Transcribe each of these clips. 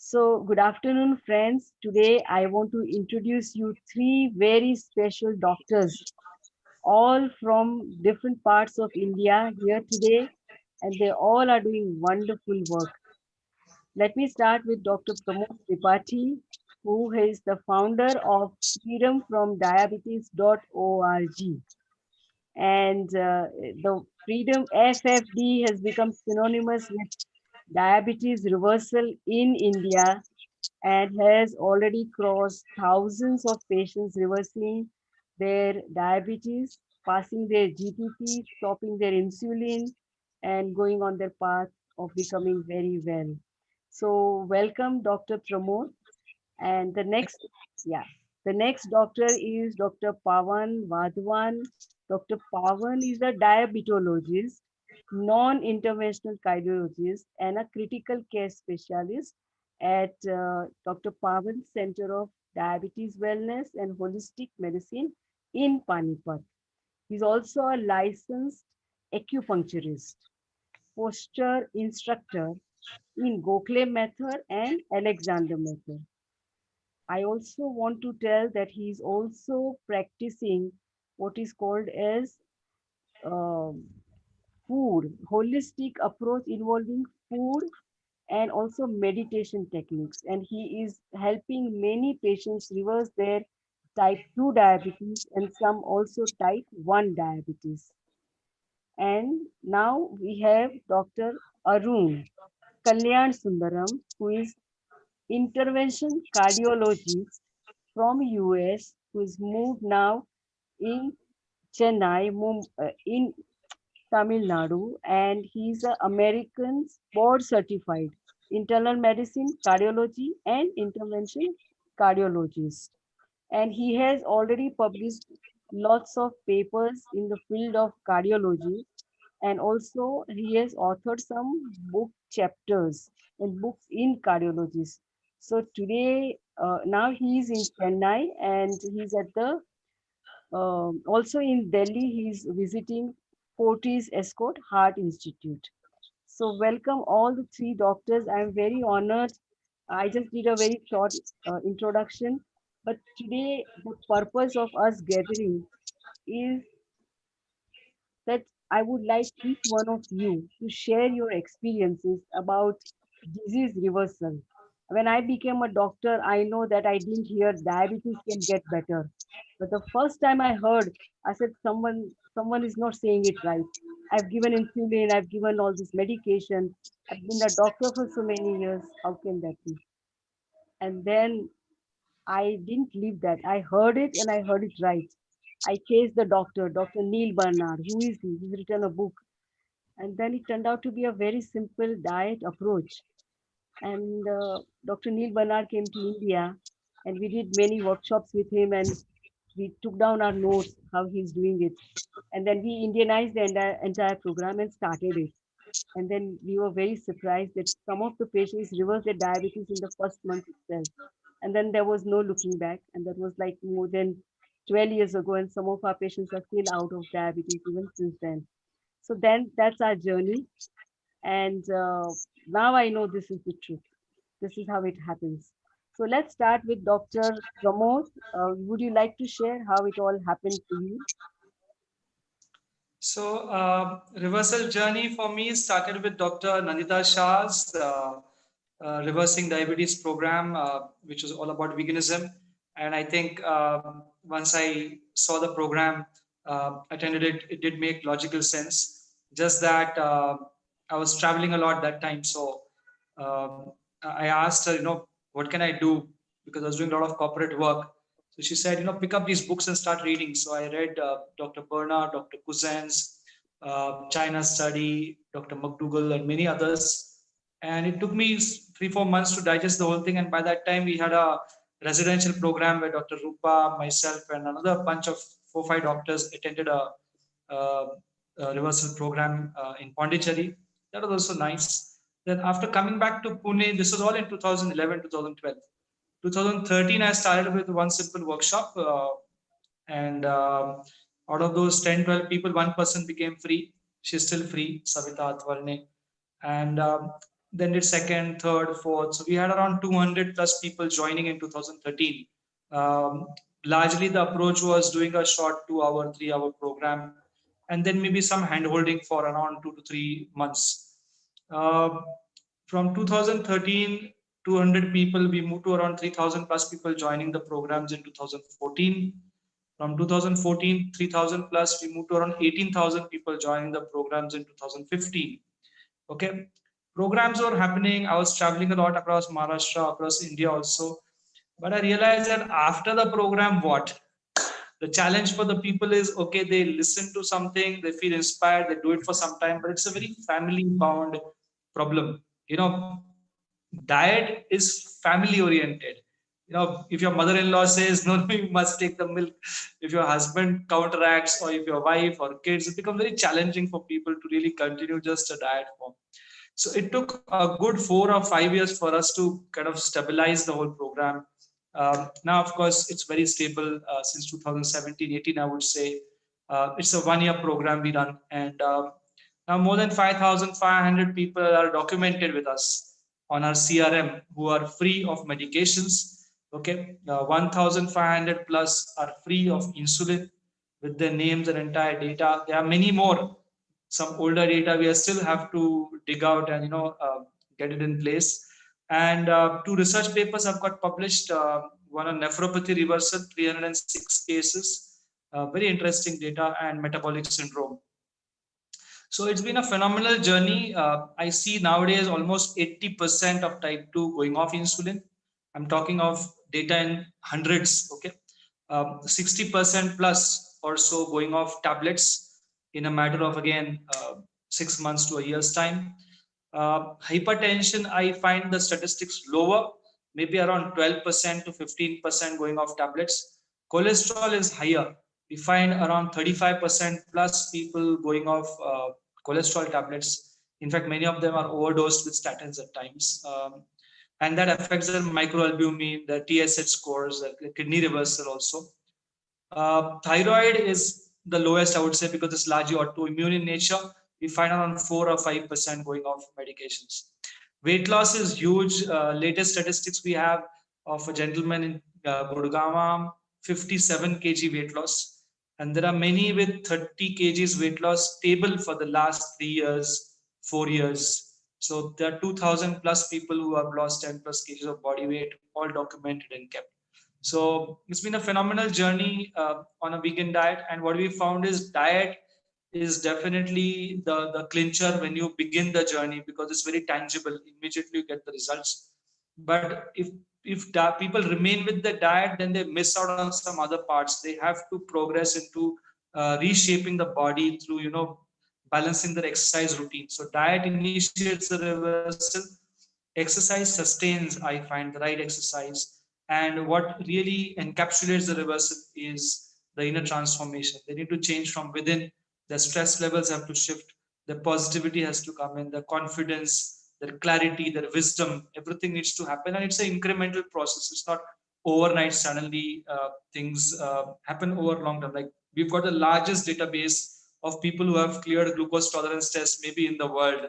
So, good afternoon, friends. Today, I want to introduce you three very special doctors, all from different parts of India here today, and they all are doing wonderful work. Let me start with Dr. Pramod Tripathi, who is the founder of freedomfromdiabetes.org. And the Freedom FFD has become synonymous with diabetes reversal in India and has already crossed thousands of patients reversing their diabetes, passing their GTP, stopping their insulin, and going on their path of becoming very well. So, welcome, Dr. Pramod. And the next doctor is Dr. Paawan Wadhawan. Dr. Paawan is a diabetologist, non-interventional cardiologist, and a critical care specialist at Dr. Paawan Center of Diabetes Wellness and Holistic Medicine in Panipat. He's also a licensed acupuncturist, posture instructor in Gokhale method and Alexander method. I also want to tell that he is also practicing what is called as um, food, holistic approach involving food and also meditation techniques. And he is helping many patients reverse their type 2 diabetes and some also type 1 diabetes. And now we have Dr. Arun Kalyanasundaram, who is intervention cardiologist from US, who is moved now in Chennai, in Tamil Nadu, and he's an American board certified internal medicine, cardiology, and intervention cardiologist. And he has already published lots of papers in the field of cardiology, and also he has authored some book chapters and books in cardiology. So today, now he is in Chennai and he's at the also in Delhi, he's visiting Fortis Escort Heart Institute. So welcome all the three doctors. I'm very honored. I just did a very short introduction, but today the purpose of us gathering is that I would like each one of you to share your experiences about disease reversal. When I became a doctor, I know that I didn't hear diabetes can get better. But the first time I heard, I said someone is not saying it right. I've given insulin, I've given all this medication. I've been a doctor for so many years. How can that be? And then I didn't leave that. I heard it and I heard it right. I chased the doctor, Dr. Neil Bernard. Who is he? He's written a book. And then it turned out to be a very simple diet approach. And Dr. Neil Bernard came to India and we did many workshops with him and we took down our notes, how he's doing it. And then we Indianized the entire program and started it. And then we were very surprised that some of the patients reversed their diabetes in the first month itself. And then there was no looking back. And that was like more than 12 years ago. And some of our patients are still out of diabetes even since then. So then that's our journey. And now I know this is the truth. This is how it happens. So let's start with Dr. Pramod. Would you like to share how it all happened for you? So, reversal journey for me started with Dr. Nandita Shah's reversing diabetes program, which was all about veganism. And I think once I saw the program, attended it, it did make logical sense. Just that I was traveling a lot that time, so I asked her, what can I do? Because I was doing a lot of corporate work. So she said, pick up these books and start reading. So I read Dr. Perna, Dr. Cousin's, China Study, Dr. McDougall, and many others. And it took me 3-4 months to digest the whole thing. And by that time, we had a residential program where Dr. Rupa, myself, and another bunch of 4-5 doctors attended a reversal program in Pondicherry. That was also nice. Then after coming back to Pune, this was all in 2011, 2012. 2013, I started with one simple workshop, and out of those 10, 12 people, one person became free. She's still free, Savita Atwarne. And then did second, third, fourth. So we had around 200 plus people joining in 2013. Um, Largely, the approach was doing a short 2 hour, 3 hour program, and then maybe some hand holding for around 2 to 3 months. Uh, from 2013, 200 people, we moved to around 3,000 plus people joining the programs in 2014. From 2014, 3,000 plus, we moved to around 18,000 people joining the programs in 2015. Okay, programs were happening. I was traveling a lot across Maharashtra, across India also. But I realized that after the program, what? The challenge for the people is okay, they listen to something, they feel inspired, they do it for some time, but it's a very family bound problem. You know, diet is family oriented. You know, if your mother-in-law says no, no, you must take the milk, if your husband counteracts, or if your wife or kids, it becomes very challenging for people to really continue just a diet form. So it took a good 4 or 5 years for us to kind of stabilize the whole program. Now, of course, it's very stable since 2017, 18, I would say. It's a 1 year program we run, and now more than 5,500 people are documented with us on our CRM who are free of medications. Okay, 1,500 plus are free of insulin with their names and entire data. There are many more, some older data we still have to dig out and get it in place. And two research papers have got published. One on nephropathy reversal, 306 cases, very interesting data, and metabolic syndrome. So it's been a phenomenal journey. I see nowadays almost 80% of type 2 going off insulin. I'm talking of data in hundreds, okay? 60% plus or so going off tablets in a matter of, again, 6 months to a year's time. Hypertension, I find the statistics lower, maybe around 12% to 15% going off tablets. Cholesterol is higher. We find around 35% plus people going off cholesterol tablets. In fact, many of them are overdosed with statins at times. And that affects their microalbumin, the TSH scores, the kidney reversal also. Thyroid is the lowest, I would say, because it's largely autoimmune in nature. We find around 4 or 5% going off medications. Weight loss is huge. Latest statistics we have of a gentleman in Gurgaon, 57 kg weight loss. And there are many with 30 kgs weight loss stable for the last 3 years, 4 years. So there are 2,000 plus people who have lost 10 plus kgs of body weight, all documented and kept. So it's been a phenomenal journey on a vegan diet. And what we found is diet is definitely the clincher when you begin the journey, because it's very tangible. Immediately you get the results. But if people remain with the diet, then they miss out on some other parts. They have to progress into reshaping the body through balancing their exercise routine. So diet initiates the reversal. Exercise sustains, I find, the right exercise. And what really encapsulates the reversal is the inner transformation. They need to change from within. Their stress levels have to shift. Their positivity has to come in. Their confidence, their clarity, their wisdom, everything needs to happen. And it's an incremental process. It's not overnight, suddenly things happen over long term. Like, we've got the largest database of people who have cleared glucose tolerance tests maybe in the world,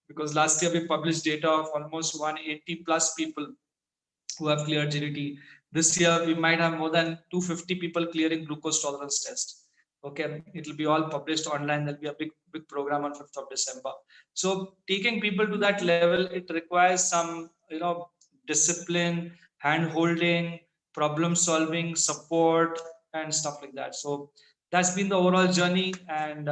because last year we published data of almost 180 plus people who have cleared GDT. This year we might have more than 250 people clearing glucose tolerance test. Okay, it will be all published online. There'll be a big program on 5th of December. So taking people to that level, it requires some discipline, hand holding, problem solving, support, and stuff like that. So that's been the overall journey, and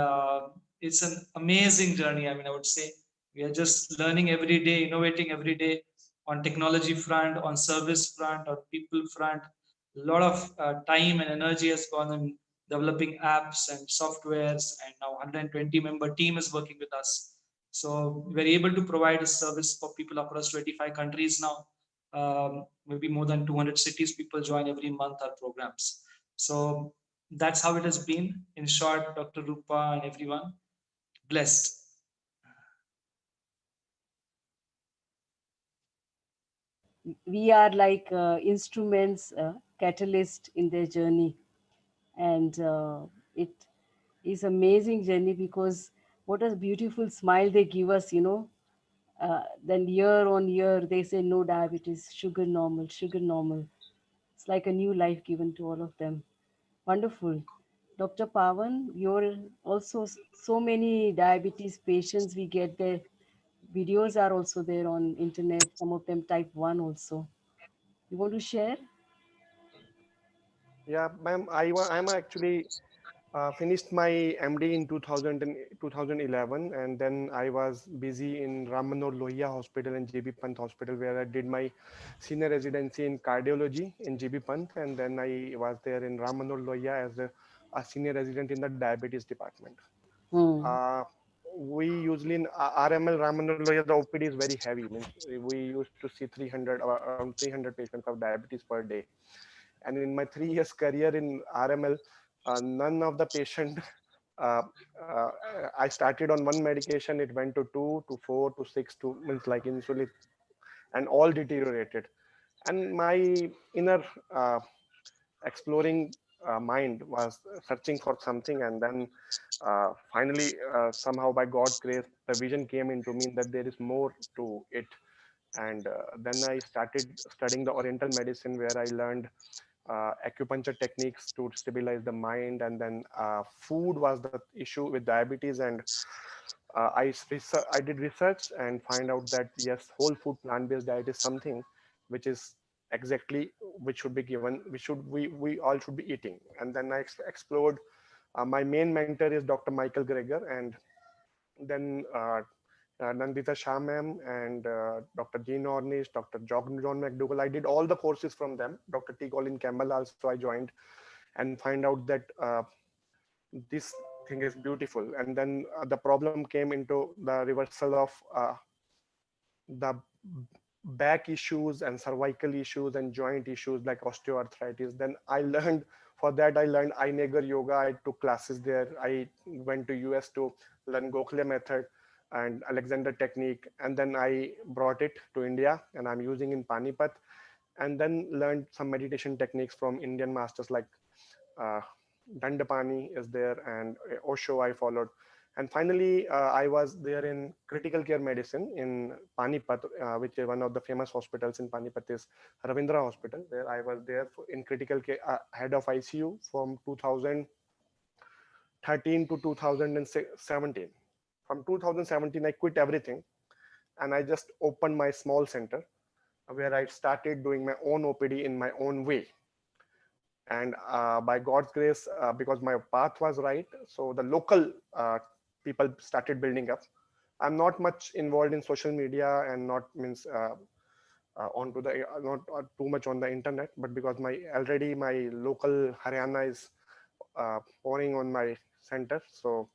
it's an amazing journey. I mean, I would say we are just learning every day, innovating every day, on technology front, on service front, on people front. A lot of time and energy has gone in developing apps and softwares, and now 120 member team is working with us. So we're able to provide a service for people across 25 countries now. Maybe more than 200 cities people join every month our programs. So that's how it has been. In short, Dr. Rupa and everyone, blessed. We are like instruments, catalyst in their journey. And it is amazing journey, because what a beautiful smile they give us, Then year on year, they say no diabetes, sugar normal, sugar normal. It's like a new life given to all of them. Wonderful. Dr. Pawan, you're also so many diabetes patients we get there. Videos are also there on internet, some of them type 1 also. You want to share? Yeah, ma'am, I'm actually finished my MD in 2011, and then I was busy in Ram Manohar Lohia Hospital and JB Pant Hospital, where I did my senior residency in cardiology in JB Pant, and then I was there in Ram Manohar Lohia as a senior resident in the diabetes department. Hmm. Uh, we usually in RML Ram Manohar Lohia, the OPD is very heavy. Means we used to see 300 around 300 patients of diabetes per day. And in my 3 years career in RML, none of the patient uh, uh, I started on one medication, it went to two to four to six to means like insulin, and all deteriorated. And my inner uh, exploring mind was searching for something, and then finally somehow by God's grace the vision came into me that there is more to it. And then I started studying the oriental medicine, where I learned acupuncture techniques to stabilize the mind, and then food was the issue with diabetes. And I did research and find out that yes, whole food plant-based diet is something which is exactly which should be given, we all should be eating. And then I explored. My main mentor is Dr. Michael Greger, and then Nandita Shah ma'am, and Dr. Jean Ornish, Dr. John McDougall. I did all the courses from them. Dr. T. Colin Campbell also I joined, and find out that this thing is beautiful. And then the problem came into the reversal of the back issues and cervical issues and joint issues like osteoarthritis. Then I learned, for that I learned Iyengar yoga. I took classes there. I went to US to learn Gokhale method and Alexander technique, and then I brought it to India and I'm using in Panipat, and then learned some meditation techniques from Indian masters like uh, Dandapani is there, and Osho I followed. And finally, I was there in critical care medicine in Panipat, which is one of the famous hospitals in Panipat is Ravindra Hospital, where I was there in critical care, head of ICU from 2013 to 2017. From 2017, I quit everything and I just opened my small center where I started doing my own OPD in my own way. And by God's grace, because my path was right, so the local people started building up. I'm not much involved in social media and not means onto the not too much on the internet, but because my already my local Haryana is pouring on my center, so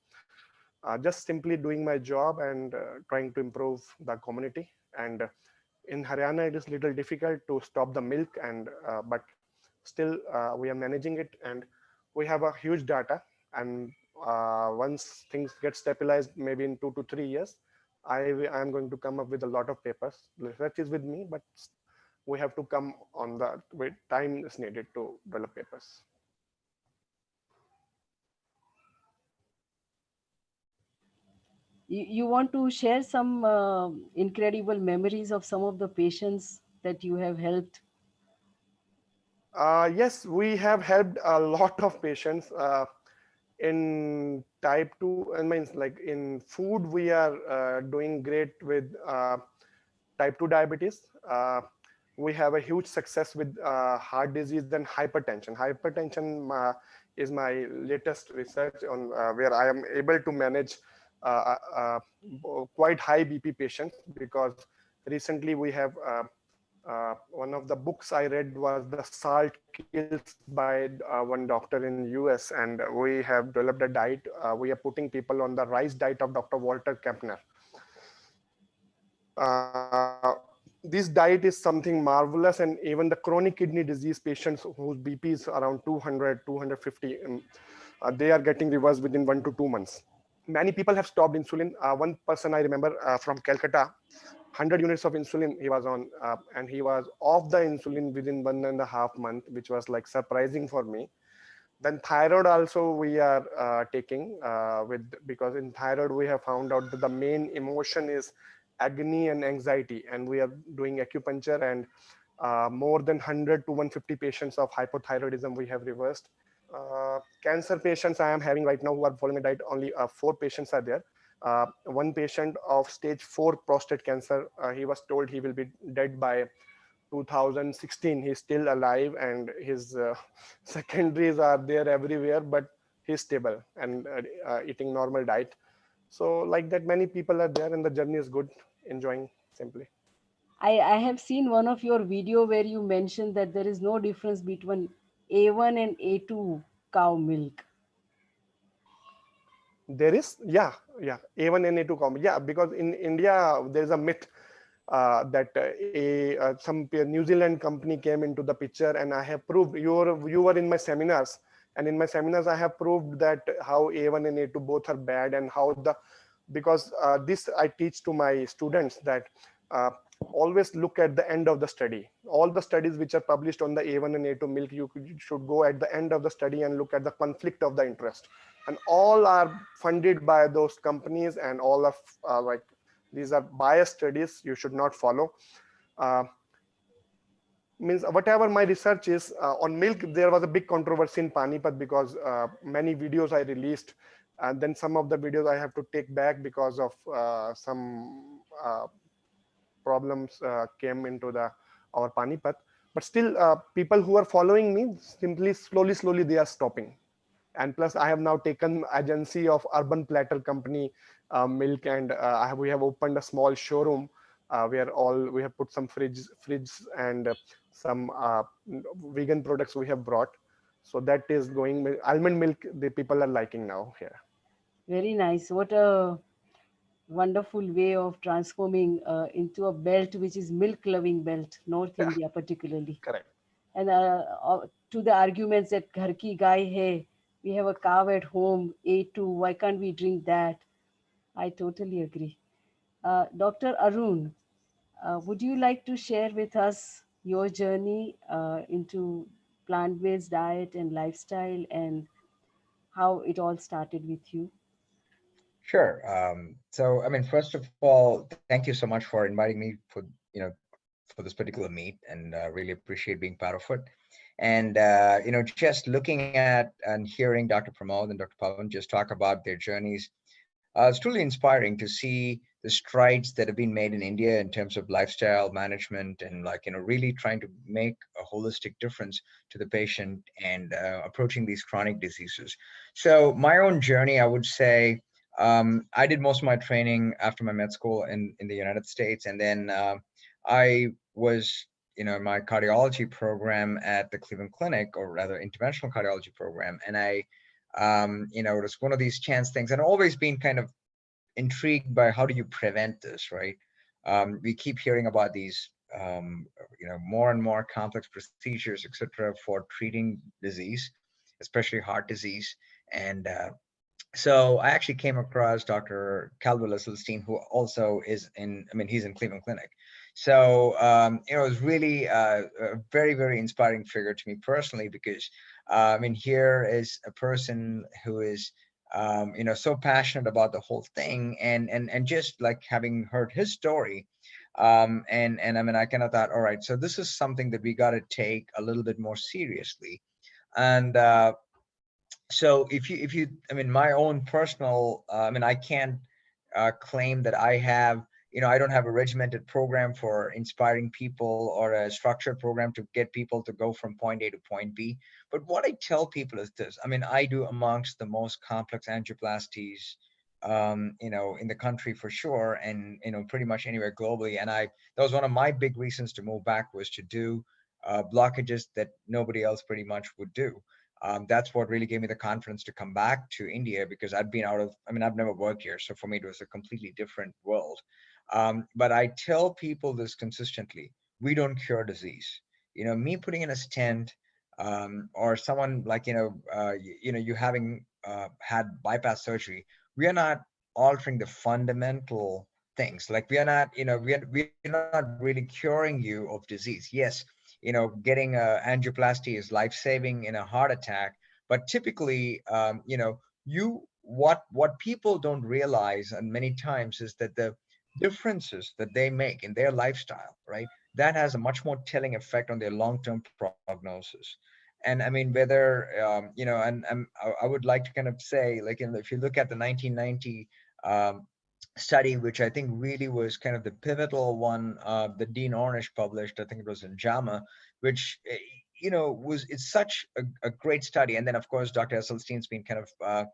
just simply doing my job and trying to improve the community. And in Haryana, it is little difficult to stop the milk, and but still we are managing it, and we have a huge data. And once things get stabilized, maybe in 2 to 3 years, I am going to come up with a lot of papers. Research is with me, but we have to come on the way. Time is needed to develop papers. You want to share some incredible memories of some of the patients that you have helped? Yes, we have helped a lot of patients in type 2. I mean, like in food, we are doing great with type 2 diabetes. We have a huge success with heart disease and hypertension. Hypertension is my latest research on where I am able to manage quite high BP patients, because recently we have one of the books I read was The Salt Kills by one doctor in US, and we have developed a diet. We are putting people on the rice diet of Dr. Walter Kempner. This diet is something marvelous, and even the chronic kidney disease patients whose BP is around 200, 250, they are getting reversed within 1 to 2 months. Many people have stopped insulin. One person I remember from Calcutta, 100 units of insulin he was on, and he was off the insulin within 1.5 months, which was like surprising for me. Then thyroid also we are taking with, because in thyroid we have found out that the main emotion is agony and anxiety, and we are doing acupuncture, and more than 100 to 150 patients of hypothyroidism we have reversed. Cancer patients I am having right now who are following a diet, only 4 patients are there. One patient of stage 4 prostate cancer, he was told he will be dead by 2016. He's still alive, and his secondaries are there everywhere, but he's stable and eating normal diet. So like that, many people are there, and the journey is good, enjoying simply. I have seen one of your video where you mentioned that there is no difference between A1 and A2 cow milk. There is, yeah, yeah, A1 and A2 common, yeah, because in India there is a myth that some New Zealand company came into the picture, and I have proved, you were in my seminars, and in my seminars I have proved that how A1 and A2 both are bad, and how the, because this I teach to my students, that uh, always look at the end of the study. All the studies which are published on the A1 and A2 milk, you should go at the end of the study and look at the conflict of the interest, and all are funded by those companies, and all of like, these are biased studies, you should not follow. uh, Means whatever my research is on milk, there was a big controversy in Panipat, because many videos I released, and then some of the videos I have to take back because of some problems came into the our Panipat. But still, people who are following me, simply slowly they are stopping. And plus I have now taken agency of Urban Platter Company milk, and we have opened a small showroom where all we have put some fridge and some vegan products we have brought. So that is going, almond milk the people are liking now here. Very nice. What a wonderful way of transforming into a belt which is milk loving belt, North Yeah, India particularly. correct. And to the arguments that ghar ki gai hai, we have a cow at home, A2, why can't we drink that? I totally agree. Dr. Arun, would you like to share with us your journey into plant-based diet and lifestyle, and how it all started with you? Sure. So, I mean, first of all, thank you so much for inviting me for, you know, for this particular meet, and really appreciate being part of it. And just looking at and hearing Dr. Pramod and Dr. Paawan just talk about their journeys, it's truly inspiring to see the strides that have been made in India in terms of lifestyle management, and like, really trying to make a holistic difference to the patient, and approaching these chronic diseases. So my own journey, I would say, I did most of my training after my med school in the United States, and then I was, in my cardiology program at the Cleveland Clinic, or rather interventional cardiology program, and it was one of these chance things, and I've always been kind of intrigued by how do you prevent this, right? We keep hearing about these, more and more complex procedures, etc., for treating disease, especially heart disease, and so I actually came across Dr. Calvin, who also is he's in Cleveland Clinic. So, it was really a very, very inspiring figure to me personally, because, here is a person who is, so passionate about the whole thing, and just like having heard his story, and I kind of thought, all right, so this is something that we got to take a little bit more seriously. And so if you my own personal, I can't claim that I have, I don't have a regimented program for inspiring people, or a structured program to get people to go from point A to point B. But what I tell people is this: I do amongst the most complex angioplasties, in the country for sure, and pretty much anywhere globally. And that was one of my big reasons to move back, was to do blockages that nobody else pretty much would do. That's what really gave me the confidence to come back to India, because I'd been I've never worked here. So for me, it was a completely different world. But I tell people this consistently: we don't cure disease. Me putting in a stent, or someone like, you having had bypass surgery, we are not altering the fundamental things. Like, we are not, we're not really curing you of disease. Yes, getting a angioplasty is life-saving in a heart attack, but typically, what people don't realize, and many times, is that differences that they make in their lifestyle, right? That has a much more telling effect on their long-term prognosis. And I mean, whether I would like to kind of say, like, if you look at the 1990 um, study, which I think really was kind of the pivotal one, that Dean Ornish published. I think it was in JAMA, which was it's such a great study. And then of course Dr. Esselstein's been kind of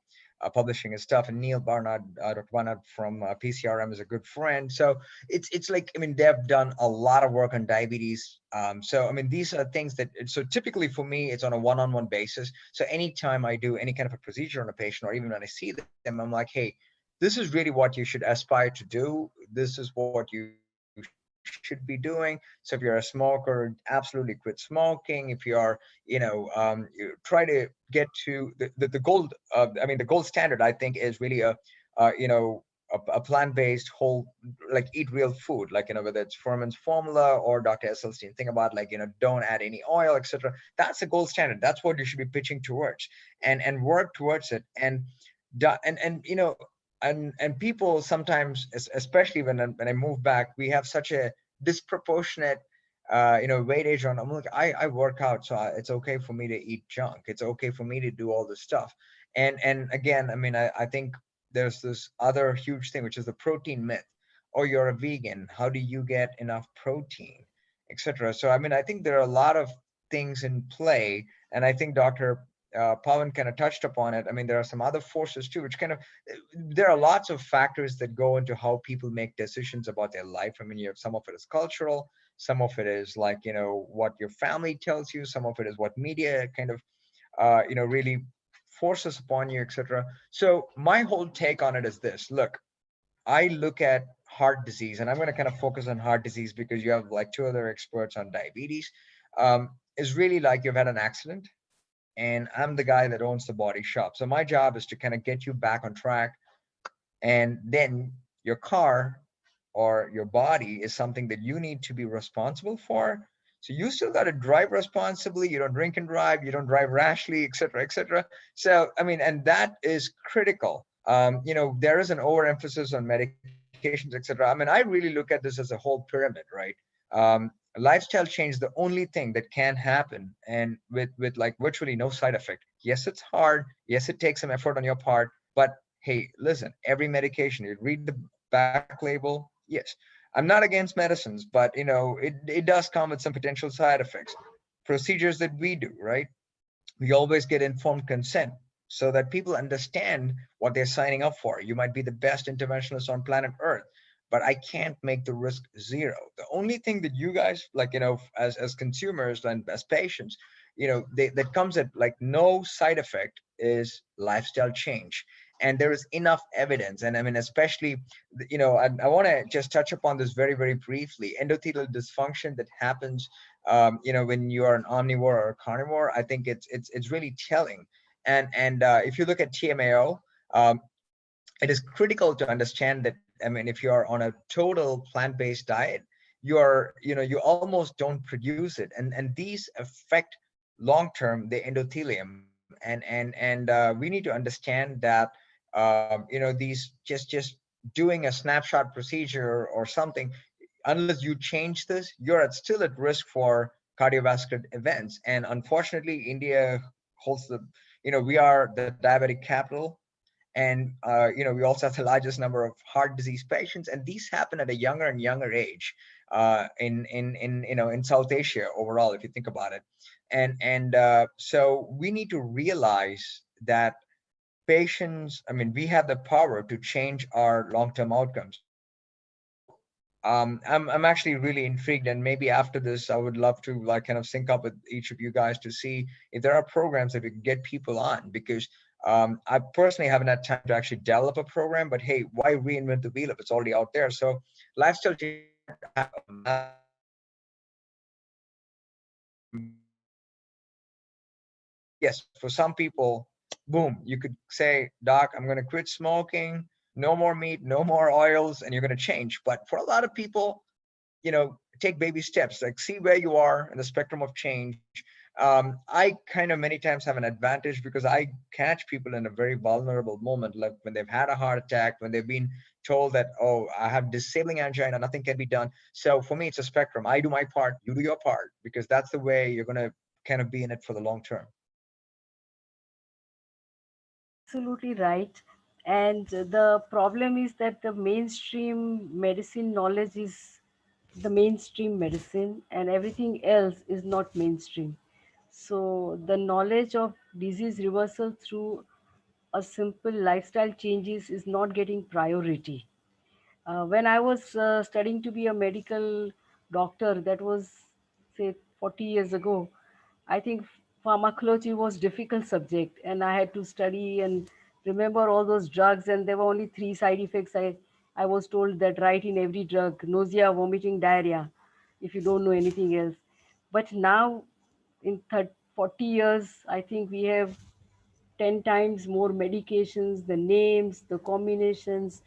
publishing his stuff, and Neil Barnard, Dr. Barnard from PCRM is a good friend. So it's like, I mean, they've done a lot of work on diabetes. So I mean, these are things that, so typically for me, it's on a one-on-one basis. So anytime I do any kind of a procedure on a patient, or even when I see them, I'm like, hey, this is really what you should aspire to do. This is what you should be doing. So if you're a smoker, absolutely quit smoking. If you are, you try to get to the gold. I mean, the gold standard, I think, is really a plant-based whole, like, eat real food, like, whether it's Furman's formula or Dr. Esselstyn. Think about, like, don't add any oil, etc. That's the gold standard. That's what you should be pitching towards, and work towards it. And people sometimes, especially when I move back, we have such a disproportionate weightage on. I'm like, I work out, so it's okay for me to eat junk. It's okay for me to do all this stuff. And again, I mean, I think there's this other huge thing, which is the protein myth. Or you're a vegan, how do you get enough protein, etc. So I mean, I think there are a lot of things in play, and I think Dr. Paawan kind of touched upon it. I mean, there are some other forces too, which kind of, there are lots of factors that go into how people make decisions about their life. I mean, you have, some of it is cultural, some of it is like, what your family tells you, some of it is what media kind of, really forces upon you, etc. So my whole take on it is this: look, I look at heart disease, and I'm going to kind of focus on heart disease because you have like two other experts on diabetes. Is really like you've had an accident, and I'm the guy that owns the body shop. So my job is to kind of get you back on track, and then your car or your body is something that you need to be responsible for. So you still got to drive responsibly. You don't drink and drive. You don't drive rashly, et cetera, et cetera. So I mean, and that is critical. There is an overemphasis on medications, et cetera. I mean, I really look at this as a whole pyramid, right? Lifestyle change, the only thing that can happen, and with like virtually no side effect. Yes, it's hard. Yes, it takes some effort on your part. But hey, listen, every medication, you read the back label. Yes, I'm not against medicines, but it does come with some potential side effects. Procedures that we do, right? We always get informed consent so that people understand what they're signing up for. You might be the best interventionist on planet Earth, but I can't make the risk zero. The only thing that you guys, like, as consumers and as patients, that comes at like no side effect is lifestyle change. And there is enough evidence. And I mean, especially, I want to just touch upon this very, very briefly. Endothelial dysfunction that happens, when you are an omnivore or a carnivore, I think it's really telling. And if you look at TMAO, it is critical to understand that, I mean, if you are on a total plant-based diet, you almost don't produce it, and these affect long-term the endothelium, and we need to understand that, these just doing a snapshot procedure or something, unless you change this, you're still at risk for cardiovascular events. And unfortunately, India holds the, we are the diabetic capital, and we also have the largest number of heart disease patients, and these happen at a younger and younger age, in South Asia overall, if you think about it. So we need to realize that patients, I mean, we have the power to change our long-term outcomes. So I'm actually really intrigued, and maybe after this, I would love to like kind of sync up with each of you guys to see if there are programs that we can get people on, because I personally haven't had time to actually develop a program. But hey, why reinvent the wheel if it's already out there? So lifestyle change have a massive yes, for some people, boom, you could say, Doc, I'm going to quit smoking, no more meat, no more oils, and you're going to change. But for a lot of people, take baby steps, like see where you are in the spectrum of change. I kind of many times have an advantage because I catch people in a very vulnerable moment, like when they've had a heart attack, when they've been told that, oh, I have disabling angina, nothing can be done. So for me, it's a spectrum. I do my part, you do your part, because that's the way you're going to kind of be in it for the long term. Absolutely right. And the problem is that the mainstream medicine knowledge is the mainstream medicine, and everything else is not mainstream. So the knowledge of disease reversal through a simple lifestyle changes is not getting priority. When I was studying to be a medical doctor, that was say 40 years ago, I think pharmacology was difficult subject, and I had to study and remember all those drugs, and there were only three side effects. I was told that write in every drug: nausea, vomiting, diarrhea, if you don't know anything else. But now, in 30, 40 years, I think we have 10 times more medications, the names, the combinations.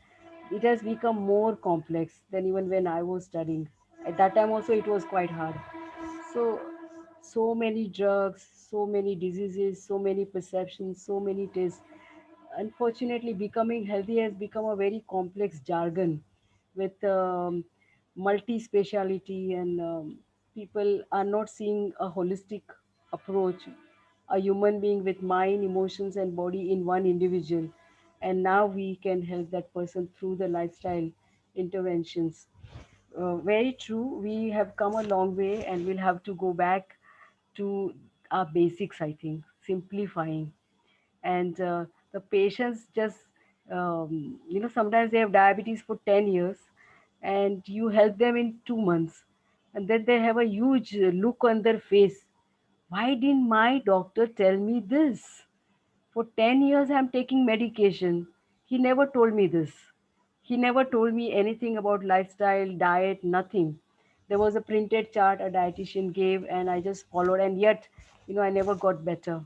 It has become more complex than even when I was studying. At that time, also, it was quite hard. So, so many drugs, so many diseases, so many perceptions, so many tests. Unfortunately, becoming healthy has become a very complex jargon with multi-speciality, and people are not seeing a holistic approach, a human being with mind, emotions, and body in one individual. And now we can help that person through the lifestyle interventions. Very true. We have come a long way, and we'll have to go back to our basics, I think, simplifying. And the patients just, sometimes they have diabetes for 10 years, and you help them in 2 months. And then they have a huge look on their face. Why didn't my doctor tell me this? For 10 years, I'm taking medication. He never told me this. He never told me anything about lifestyle, diet, nothing. There was a printed chart a dietitian gave, and I just followed, and yet, I never got better.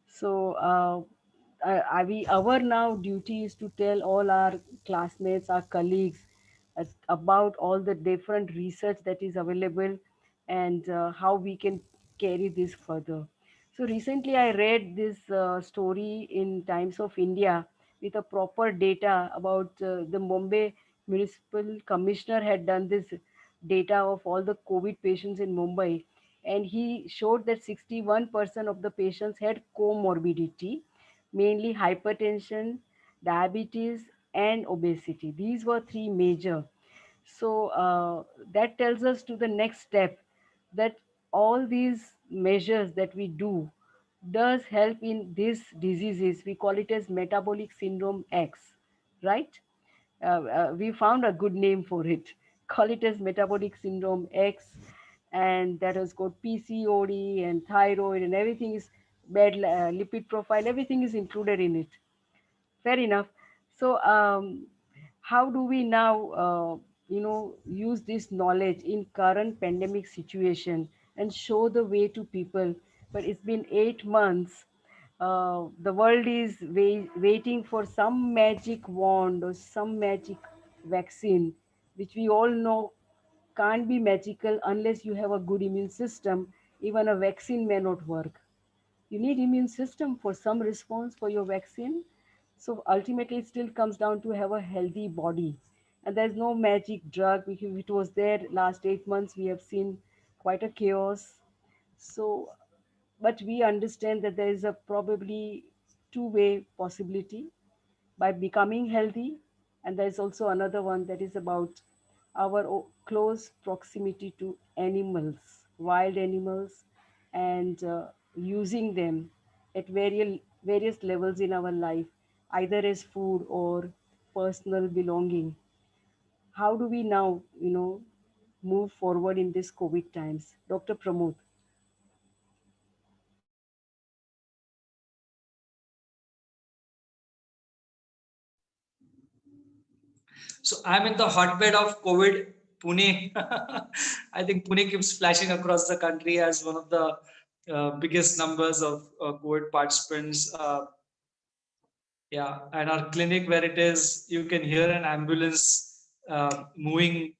So, our now duty is to tell all our classmates, our colleagues, about all the different research that is available, and how we can carry this further. So recently, I read this story in Times of India with a proper data about the Mumbai Municipal Commissioner had done this data of all the COVID patients in Mumbai, and he showed that 61% of the patients had comorbidity, mainly hypertension, diabetes, and obesity. These were three major. So that tells us to the next step, that all these measures that we do does help in these diseases. We call it as metabolic syndrome X, right? We found a good name for it. Call it as metabolic syndrome X, and that has got PCOD and thyroid and everything is bad, lipid profile, everything is included in it. Fair enough. So, how do we now, use this knowledge in current pandemic situation and show the way to people? But it's been 8 months. The world is waiting for some magic wand or some magic vaccine, which we all know can't be magical unless you have a good immune system. Even a vaccine may not work. You need immune system for some response for your vaccine. So ultimately it still comes down to have a healthy body, and there's no magic drug. If it was there last 8 months, we have seen quite a chaos. So, but we understand that there is a probably two-way possibility by becoming healthy. And there's also another one that is about our close proximity to animals, wild animals, and using them at various levels in our life, either as food or personal belonging. How do we now, move forward in this COVID times? Dr. Pramod. So I'm in the hotbed of COVID, Pune. I think Pune keeps flashing across the country as one of the biggest numbers of COVID participants. Yeah, and our clinic where it is, you can hear an ambulance moving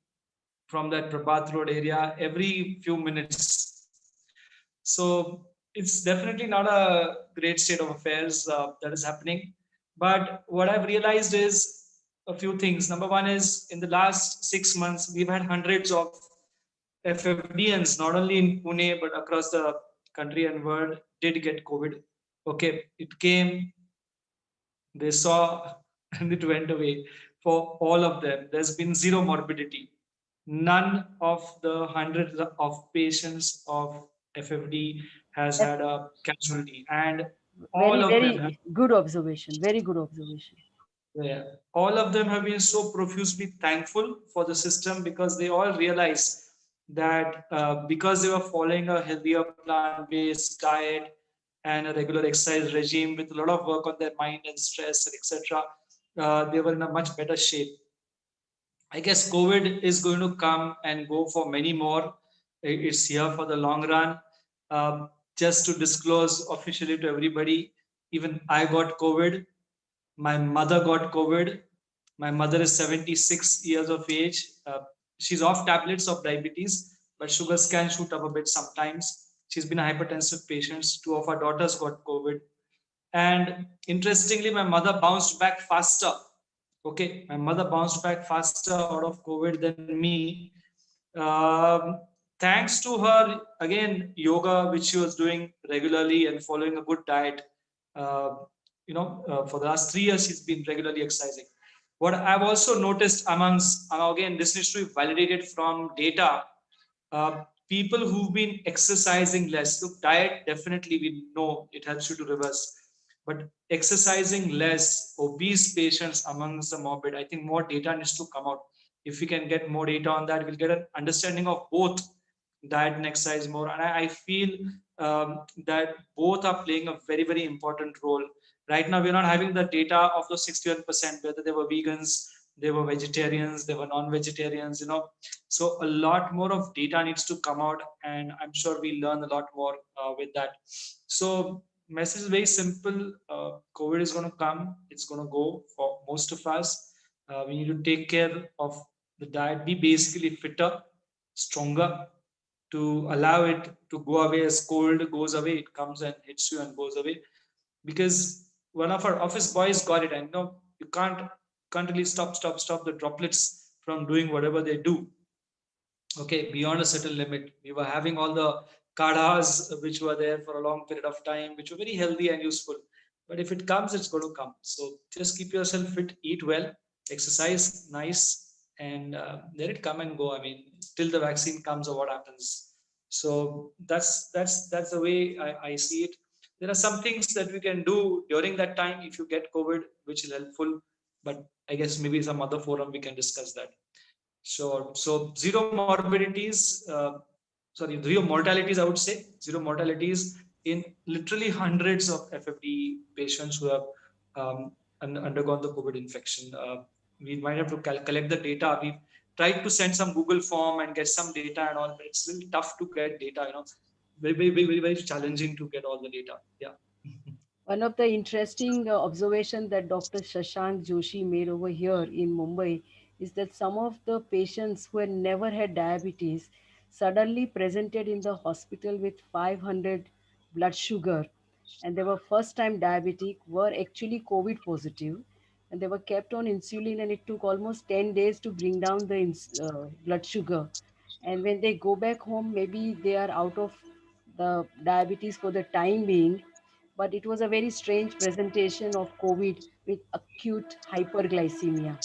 from that Tripathi Road area every few minutes. So it's definitely not a great state of affairs that is happening. But what I've realized is a few things. Number one is in the last 6 months, we've had hundreds of FFDNs, not only in Pune, but across the country and world, did get COVID. Okay, it came, they saw, and it went away. For all of them, there's been zero morbidity. None of the hundreds of patients of FFD has That's had a casualty, and all very, of them have, very good observation. Very good observation. yeah, all of them have been so profusely thankful for the system, because they all realize that because they were following a healthier plant-based diet and a regular exercise regime with a lot of work on their mind and stress and etc., they were in a much better shape. I guess COVID is going to come and go for many more. It's here for the long run. Just to disclose officially to everybody, even I got COVID. My mother got COVID. My mother is 76 years of age. She's off tablets of diabetes, but sugars can shoot up a bit sometimes. She's been a hypertensive patient. Two of our daughters got COVID. And interestingly, my mother bounced back faster. Okay, my mother bounced back faster out of COVID than me. Um, Thanks to her, again, yoga, which she was doing regularly and following a good diet. Uh, for the last 3 years, she's been regularly exercising. What I've also noticed amongst, again, this needs to be validated from data, people who've been exercising less. Look, diet, definitely we know it helps you to reverse, but exercising less, obese patients amongst the morbid, I think more data needs to come out. If we can get more data on that, we'll get an understanding of both diet and exercise more. And I feel that both are playing a very, very important role. Right now, we're not having the data of those 61%, whether they were vegans, they were vegetarians, they were non-vegetarians, So a lot more of data needs to come out, and I'm sure we'll learn a lot more with that. So message is very simple. COVID is going to come. It's going to go for most of us. We need to take care of the diet, be basically fitter, stronger, to allow it to go away. As cold goes away, it comes and hits you and goes away. Because one of our office boys got it, and you can't really stop the droplets from doing whatever they do. Okay, beyond a certain limit. We were having all the kadhas which were there for a long period of time, which were very healthy and useful. But if it comes, it's going to come. So just keep yourself fit, eat well, exercise nice, and let it come and go. I mean, till the vaccine comes or what happens. So that's the way I see it. There are some things that we can do during that time if you get COVID, which is helpful. But I guess maybe some other forum we can discuss that. Sure. So zero morbidities, zero mortalities, I would say, zero mortalities in literally hundreds of FFD patients who have undergone the COVID infection. We might have to collect the data. We've tried to send some Google form and get some data and all, but it's really tough to get data, very, very, very, very challenging to get all the data. Yeah. One of the interesting observations that Dr. Shashank Joshi made over here in Mumbai is that some of the patients who had never had diabetes suddenly presented in the hospital with 500 blood sugar, and they were first time diabetic, were actually COVID positive, and they were kept on insulin, and it took almost 10 days to bring down the blood sugar. And when they go back home, maybe they are out of the diabetes for the time being, but it was a very strange presentation of COVID with acute hyperglycemia.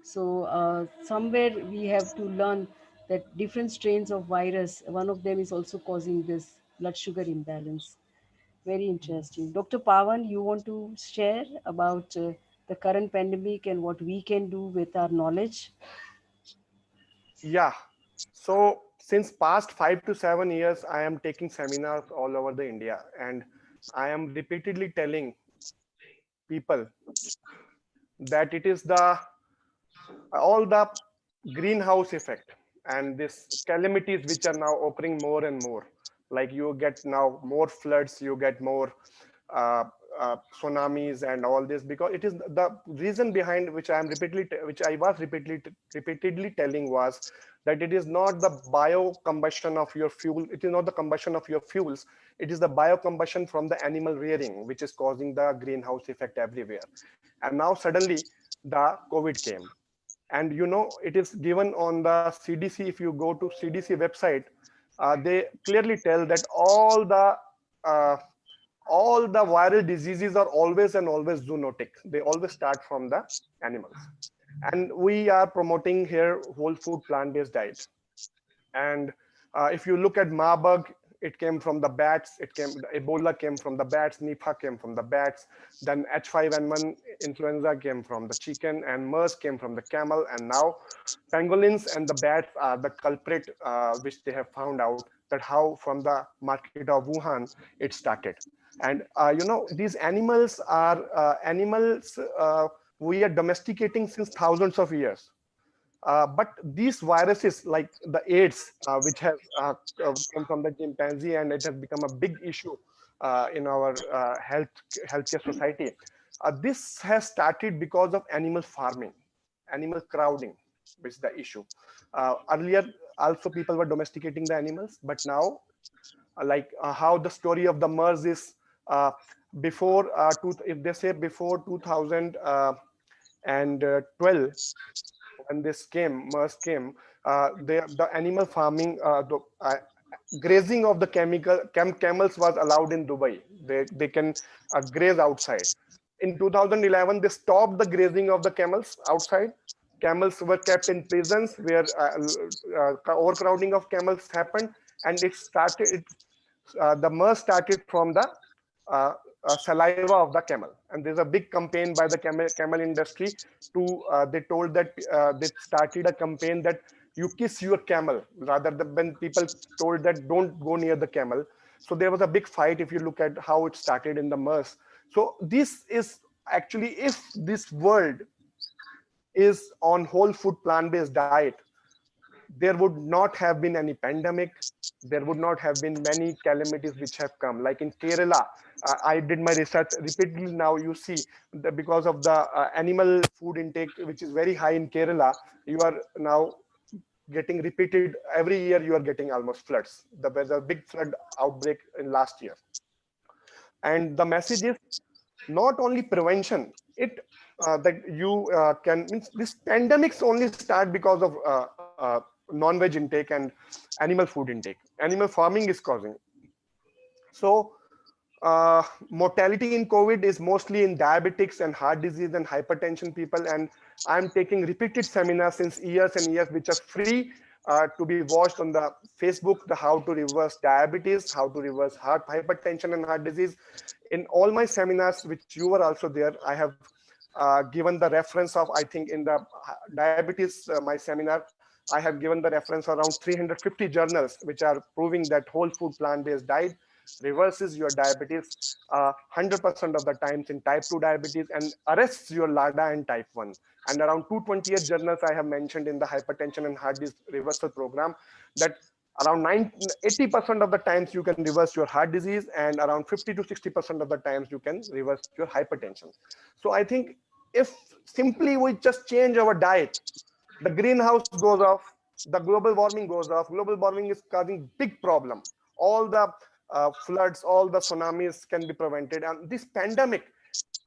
So somewhere we have to learn that different strains of virus, one of them is also causing this blood sugar imbalance. Very interesting. Dr. Pawan, you want to share about the current pandemic and what we can do with our knowledge? Yeah. So since past 5 to 7 years, I am taking seminars all over the India, and I am repeatedly telling people that it is the all the greenhouse effect and this calamities which are now occurring more and more. Like you get now more floods, you get more uh, tsunamis and all this, because it is the reason behind which I am which I was repeatedly telling was that it is not the bio combustion of your fuel, it is not the combustion of your fuels, it is the bio combustion from the animal rearing which is causing the greenhouse effect everywhere. And now suddenly the COVID came. And it is given on the CDC. If you go to CDC website, they clearly tell that uh, all the viral diseases are always and always zoonotic. They always start from the animals. And we are promoting here whole food plant-based diet. And if you look at Marburg, it came from the bats. Ebola came from the bats. Nipah came from the bats. Then H5N1 influenza came from the chicken, and MERS came from the camel. And now pangolins and the bats are the culprit, which they have found out that how from the market of Wuhan it started. And these animals are animals we are domesticating since thousands of years. But these viruses like the AIDS, which has come from the chimpanzee, and it has become a big issue in our healthcare society. This has started because of animal farming, animal crowding, which is the issue. Earlier, also people were domesticating the animals, but now, how the story of the MERS is, before, if they say before 2012, when this came, MERS came, the animal farming, grazing of the camels was allowed in Dubai. They can graze outside. In 2011, they stopped the grazing of the camels outside. Camels were kept in prisons where overcrowding of camels happened, and the MERS started from the uh, saliva of the camel. And there's a big campaign by the camel industry they told that they started a campaign that you kiss your camel, rather than when people told that don't go near the camel. So there was a big fight if you look at how it started in the MERS. So this is actually, if this world is on whole food plant-based diet, there would not have been any pandemic. There would not have been many calamities which have come. Like in Kerala, I did my research repeatedly. Now you see that because of the animal food intake, which is very high in Kerala, you are now getting repeated every year. You are getting almost floods. There was a big flood outbreak in last year. And the message is not only prevention, it that you can, means this pandemics only start because of non-veg intake and animal food intake. Animal farming is causing. So mortality in COVID is mostly in diabetics and heart disease and hypertension people. And I'm taking repeated seminars since years and years, which are free to be watched on the Facebook, the how to reverse diabetes, how to reverse heart hypertension and heart disease. In all my seminars, which you were also there, I have given the reference of, I think in the diabetes, my seminar, I have given the reference around 350 journals, which are proving that whole food plant-based diet reverses your diabetes 100% of the times in type 2 diabetes and arrests your LADA and type 1. And around 228 journals I have mentioned in the hypertension and heart disease reversal program, that around 80% of the times you can reverse your heart disease, and around 50 to 60% of the times you can reverse your hypertension. So I think if simply we just change our diet, the greenhouse goes off, the global warming goes off. Global warming is causing big problem. All the floods, all the tsunamis can be prevented. And this pandemic,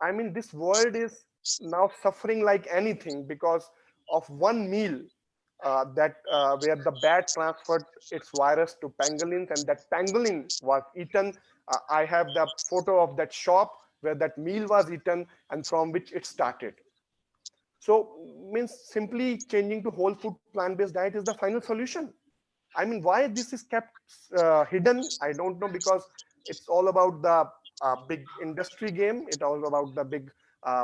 I mean, this world is now suffering like anything because of one meal where the bat transferred its virus to pangolins, and that pangolin was eaten. I have the photo of that shop where that meal was eaten and from which it started. So means simply changing to whole food plant-based diet is the final solution. I mean, why this is kept hidden, I don't know, because it's all about the big industry game. It's all about the big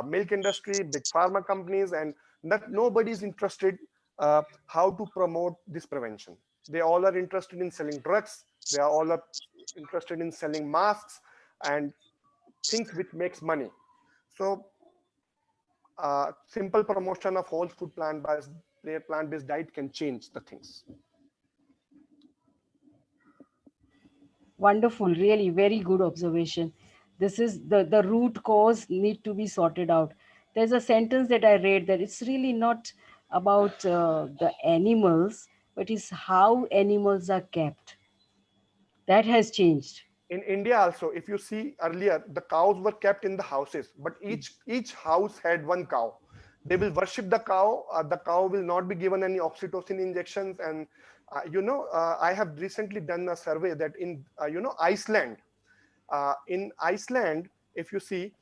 milk industry, big pharma companies, and that nobody is interested how to promote this prevention. They all are interested in selling drugs. They are all are interested in selling masks and things which makes money. So simple promotion of whole food plant-based diet can change the things. Wonderful, really very good observation. This is the root cause need to be sorted out. There's a sentence that I read that it's really not about the animals, but it's how animals are kept. That has changed. In India also, if you see earlier, the cows were kept in the houses, but each house had one cow. They will worship the cow. The cow will not be given any oxytocin injections. And I have recently done a survey that in Iceland, if you see,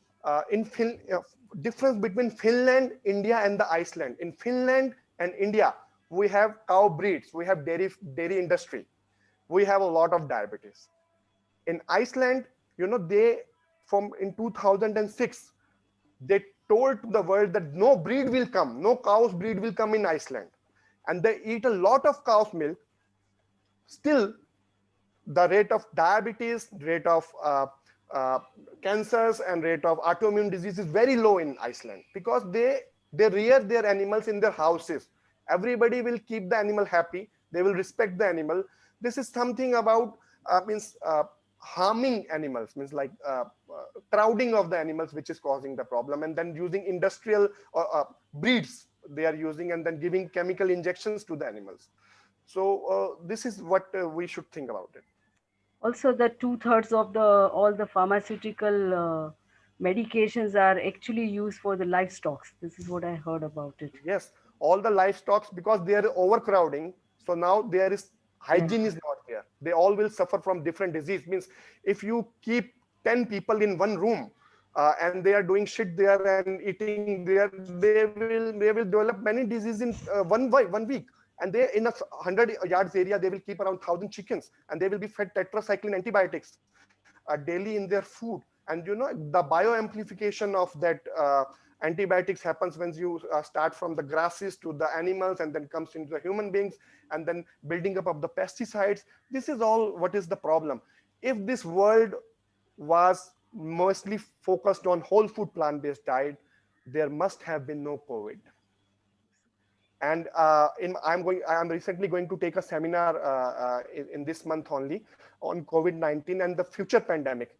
difference between Finland, India, and the Iceland. In Finland and India, we have cow breeds, we have dairy industry, we have a lot of diabetes. In Iceland, they, from in 2006, they told to the world that no breed will come, no cow's breed will come in Iceland, and they eat a lot of cow's milk. Still, the rate of diabetes, rate of uh, cancers, and rate of autoimmune disease is very low in Iceland, because they rear their animals in their houses. Everybody will keep the animal happy. They will respect the animal. This is something about means harming animals, means like crowding of the animals, which is causing the problem, and then using industrial breeds they are using, and then giving chemical injections to the animals. So this is what we should think about it. Also, the two-thirds of the all the pharmaceutical medications are actually used for the livestock. This is what I heard about it. Yes, all the livestock, because they are overcrowding. So now there is Yeah. hygiene is not there. They all will suffer from different disease. Means if you keep 10 people in one room and they are doing shit there and eating there, they will develop many diseases in 1 week. And they, in a 100 yards area, they will keep around 1,000 chickens, and they will be fed tetracycline antibiotics daily in their food. And the bioamplification of that antibiotics happens when you start from the grasses to the animals, and then comes into the human beings, and then building up of the pesticides. This is all what is the problem. If this world was mostly focused on whole food plant-based diet, there must have been no COVID. And I'm recently going to take a seminar in this month only on COVID-19 and the future pandemic.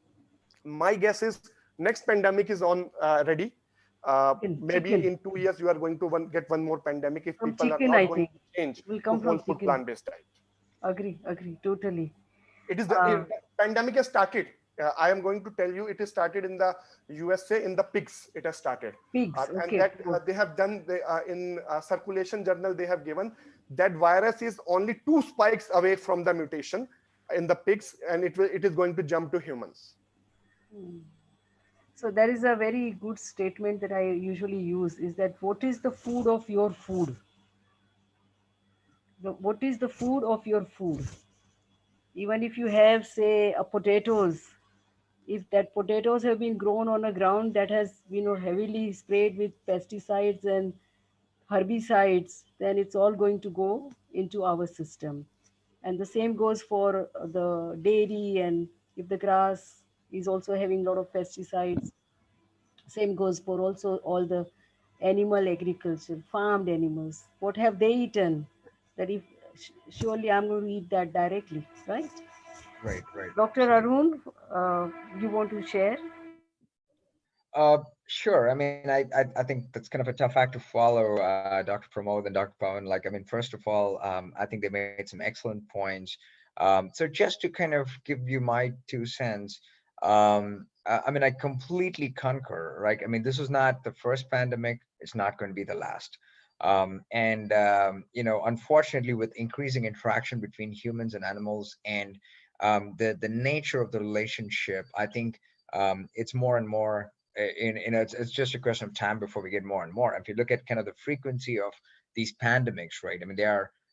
My guess is next pandemic is on ready. Maybe Chicken. in 2 years you are going to get one more pandemic if From people are chicken, not I going think. to change It will to come whole from food chicken. plant-based diet. Agree, totally. It is Uh, pandemic has started. I am going to tell you, it is started in the USA, in the pigs. It has started, Pigs, and okay. that they have done in circulation journal. They have given that virus is only 2 spikes away from the mutation in the pigs, and it is going to jump to humans. Hmm. So there is a very good statement that I usually use is that what is the food of your food? What is the food of your food? Even if you have, say, a potatoes, if that potatoes have been grown on a ground that has, heavily sprayed with pesticides and herbicides, then it's all going to go into our system. And the same goes for the dairy, and if the grass is also having a lot of pesticides, same goes for also all the animal agriculture, farmed animals. What have they eaten? That if surely I'm going to eat that directly, right? Right, right, Dr. absolutely. Arun, you want to share? Sure. I mean, I think that's kind of a tough act to follow, Dr. Pramod and Dr. Pawan. Like, I mean, first of all, I think they made some excellent points. So just to kind of give you my 2 cents, I mean, I completely concur, right? I mean, this is not the first pandemic. It's not going to be the last. Unfortunately, with increasing interaction between humans and animals, and the nature of the relationship, I think it's more and more it's just a question of time before we get more and more. If you look at kind of the frequency of these pandemics, right? I mean,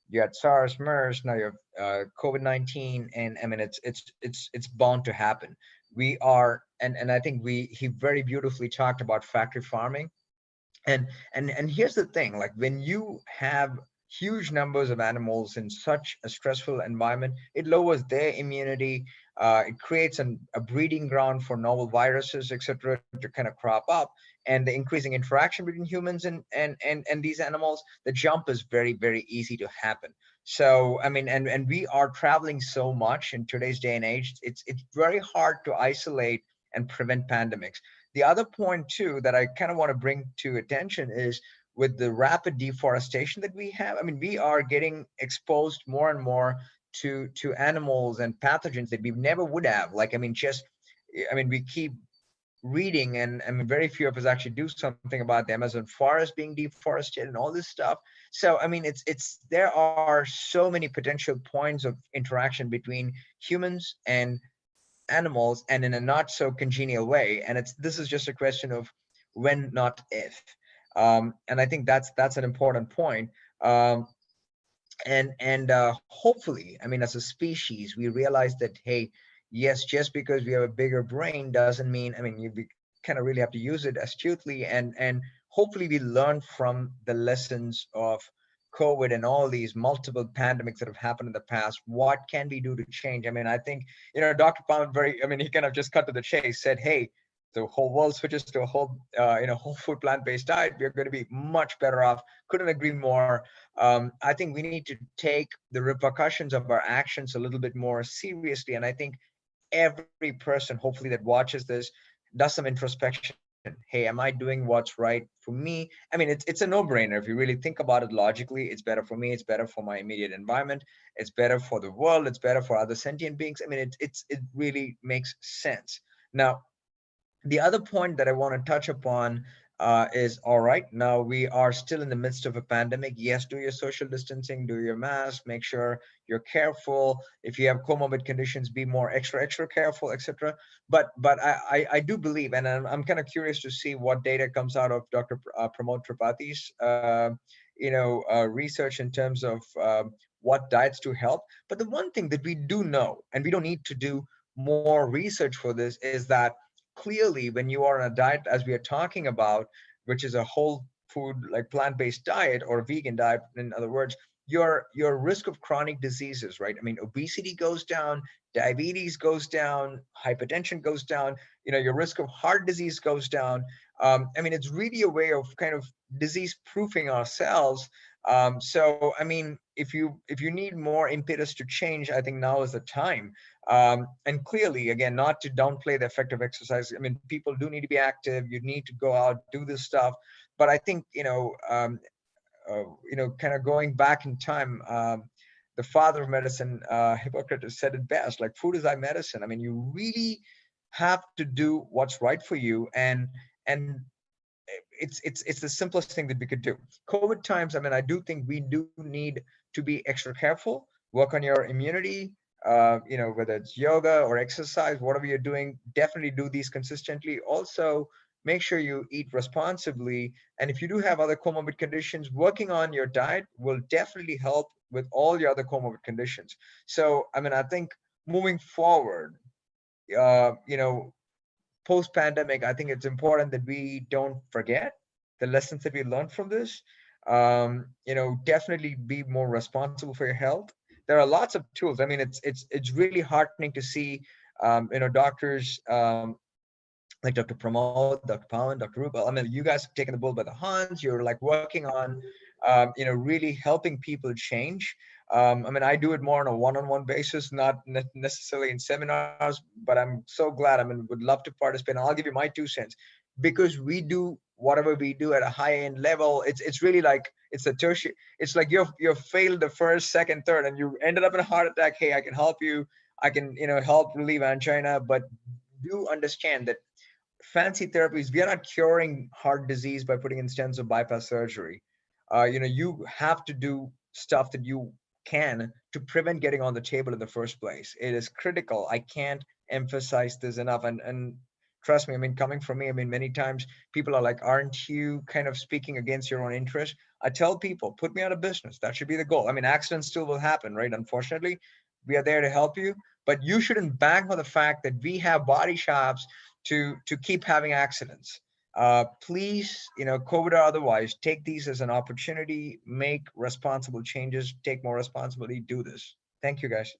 you had SARS, MERS, now you have COVID-19, and I mean, it's bound to happen. We are, and I think he very beautifully talked about factory farming. And here's the thing, like when you have huge numbers of animals in such a stressful environment, it lowers their immunity. It creates a breeding ground for novel viruses, etc., to kind of crop up. And the increasing interaction between humans and these animals, the jump is very, very easy to happen. So I mean, and we are traveling so much in today's day and age, it's very hard to isolate and prevent pandemics. The other point too that I kind of want to bring to attention is with the rapid deforestation that we have. I mean, we are getting exposed more and more to animals and pathogens that we never would have. Like, I mean, we keep reading, and I mean, very few of us actually do something about the Amazon forest being deforested and all this stuff. So I mean, it's there are so many potential points of interaction between humans and animals, and in a not so congenial way. And it's this is just a question of when, not if. And I think that's an important point. Um, and hopefully, I mean, as a species, we realize that, hey, yes, just because we have a bigger brain doesn't mean, I mean, you kind of really have to use it astutely, and hopefully we learn from the lessons of COVID and all these multiple pandemics that have happened in the past. What can we do to change? I mean, I think, Dr. Paawan, very, I mean, he kind of just cut to the chase, said, hey, the whole world switches to a whole food plant-based diet, we're going to be much better off. Couldn't agree more. I think we need to take the repercussions of our actions a little bit more seriously. And I think every person, hopefully, that watches this does some introspection. Hey, am I doing what's right for me? I mean, it's a no-brainer. If you really think about it logically, it's better for me, it's better for my immediate environment, it's better for the world, it's better for other sentient beings. I mean, it really makes sense. Now, the other point that I want to touch upon is, all right, now we are still in the midst of a pandemic. Yes, do your social distancing, do your mask, make sure you're careful. If you have comorbid conditions, be more extra careful, etc. But I do believe, and I'm kind of curious to see what data comes out of Dr. Pramod Tripathi's research in terms of what diets do help. But the one thing that we do know, and we don't need to do more research for this, is that clearly when you are on a diet as we are talking about, which is a whole food, like plant-based diet or a vegan diet, in other words, your risk of chronic diseases, right? I mean, obesity goes down, diabetes goes down, hypertension goes down, your risk of heart disease goes down. I mean, it's really a way of kind of disease proofing ourselves. So I mean, if you need more impetus to change, I think now is the time. And clearly, again, not to downplay the effect of exercise. I mean, people do need to be active. You need to go out, do this stuff. But I think, kind of going back in time, the father of medicine, Hippocrates, said it best, like, food is thy medicine. I mean, you really have to do what's right for you. And it's the simplest thing that we could do. COVID times, I mean, I do think we do need to be extra careful, work on your immunity, whether it's yoga or exercise, whatever you're doing, definitely do these consistently. Also, make sure you eat responsibly. And if you do have other comorbid conditions, working on your diet will definitely help with all your other comorbid conditions. So, I mean, I think moving forward, uh, you know, post pandemic, I think it's important that we don't forget the lessons that we learned from this. Definitely be more responsible for your health. There are lots of tools. I mean, it's really heartening to see, doctors like Dr. Pramod, Dr. Paawan, Dr. Rupa. I mean, you guys have taken the bull by the horns. You're like working on, really helping people change. I mean, I do it more on a one-on-one basis, not necessarily in seminars, but I'm so glad. I mean, would love to participate. And I'll give you my 2 cents, because we do whatever we do at a high-end level. It's really like it's a tertiary. It's like you've failed the first, second, third, and you ended up in a heart attack. Hey, I can help you. I can help relieve angina, but do understand that fancy therapies, we are not curing heart disease by putting in stents or bypass surgery. You have to do stuff that you can to prevent getting on the table in the first place. It is critical. I can't emphasize this enough. And trust me, I mean, coming from me, I mean, many times people are like, aren't you kind of speaking against your own interest? I tell people, put me out of business. That should be the goal. I mean, accidents still will happen, right? Unfortunately, we are there to help you, but you shouldn't bank on the fact that we have body shops to keep having accidents. Please, COVID or otherwise, take these as an opportunity, make responsible changes, take more responsibility, do this. Thank you, guys.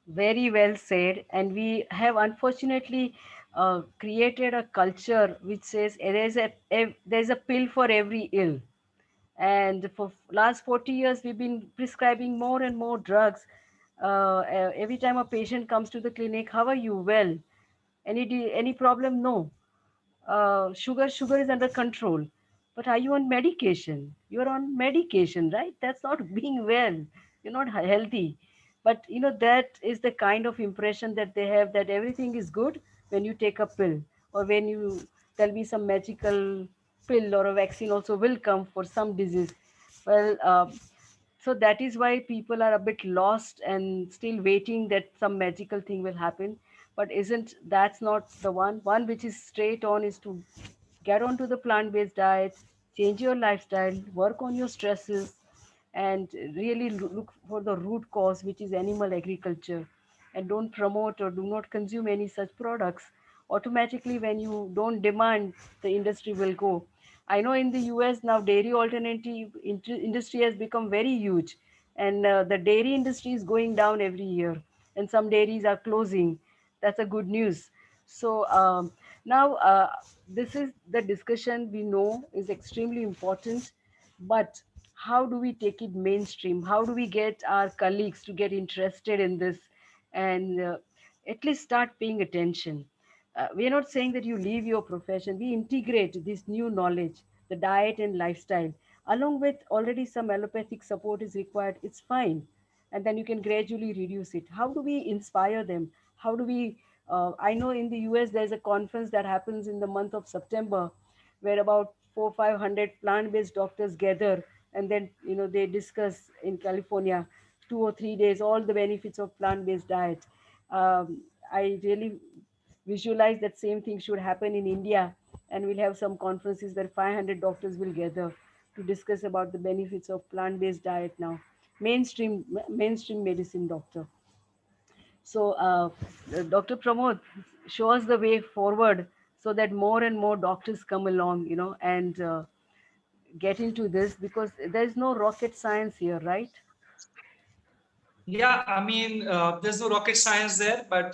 Very well said. And we have unfortunately created a culture which says there's a pill for every ill. And for last 40 years, we've been prescribing more and more drugs. Every time a patient comes to the clinic, how are you? Well, any problem? No. Sugar is under control. But are you on medication? You're on medication, right? That's not being well. You're not healthy. But that is the kind of impression that they have, that everything is good when you take a pill. or when you there'll be some magical pill or a vaccine also will come for some disease. Well, so that is why people are a bit lost and still waiting that some magical thing will happen. But isn't that's not the one which is straight on is to get onto the plant-based diet, change your lifestyle, work on your stresses, and really look for the root cause, which is animal agriculture, and don't promote or do not consume any such products. Automatically, when you don't demand, the industry will go. I know in the US now dairy alternative industry has become very huge, and the dairy industry is going down every year, and some dairies are closing. That's a good news. So now this is the discussion we know is extremely important, but how do we take it mainstream? How do we get our colleagues to get interested in this and at least start paying attention? We are not saying that you leave your profession. We integrate this new knowledge, the diet and lifestyle, along with already some allopathic support is required. It's fine, and then you can gradually reduce it. How do we inspire them? How do we? I know in the US there's a conference that happens in the month of September, where about 400-500 plant-based doctors gather, and then they discuss in California 2 or 3 days all the benefits of plant-based diet. I really visualize that same thing should happen in India, and we'll have some conferences where 500 doctors will gather to discuss about the benefits of plant-based diet now. Mainstream medicine doctor. So, Dr. Pramod, show us the way forward so that more and more doctors come along, and get into this, because there's no rocket science here, right? Yeah, I mean, there's no rocket science there, but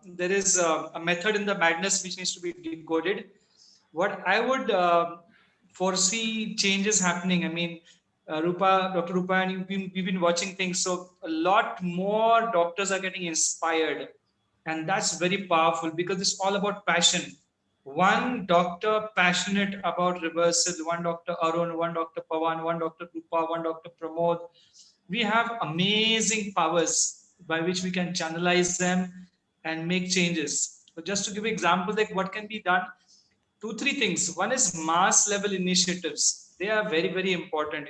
there is a method in the madness which needs to be decoded. What I would foresee changes happening. I mean, Dr. Rupa, and we've been watching things. So a lot more doctors are getting inspired, and that's very powerful because it's all about passion. One doctor passionate about reversal, one Dr. Arun, one Dr. Paawan, one Dr. Rupa, one Dr. Pramod. We have amazing powers by which we can channelize them and make changes. So just to give an example, like what can be done, two three things. One is mass level initiatives. They are very very important.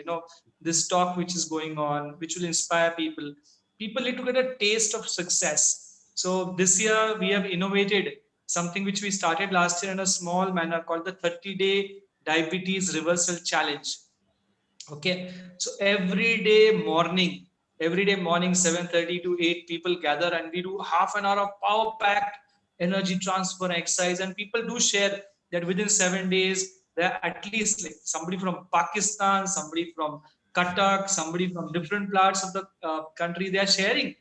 This talk which is going on, which will inspire people. People need to get a taste of success. So this year we have innovated something which we started last year in a small manner called the 30-day diabetes reversal challenge. Okay, so every day morning 7:30 to 8 people gather and we do half an hour of power packed energy transfer exercise, and people do share that within 7 days there are at least like somebody from Pakistan, somebody from Cuttack, somebody from different parts of the country, they are sharing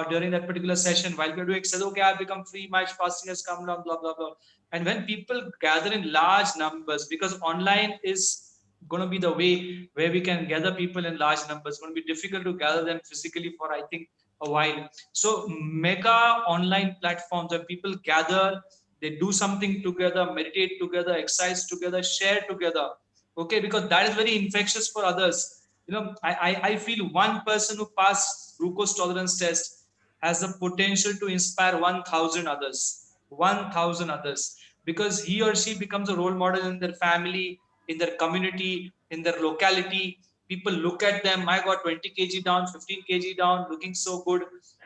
during that particular session while we're doing exercise. Okay, I've become free, my fasting has come down, blah blah blah. And when people gather in large numbers, because online is going to be the way where we can gather people in large numbers. It's going to be difficult to gather them physically for, I think, a while. So mega online platforms where people gather, they do something together, meditate together, exercise together, share together. Okay, because that is very infectious for others. I feel one person who passed glucose tolerance test has the potential to inspire 1,000 others. 1,000 others, because he or she becomes a role model in their family, in their community, in their locality. People look at them, I got 20 kg down, 15 kg down, looking so good.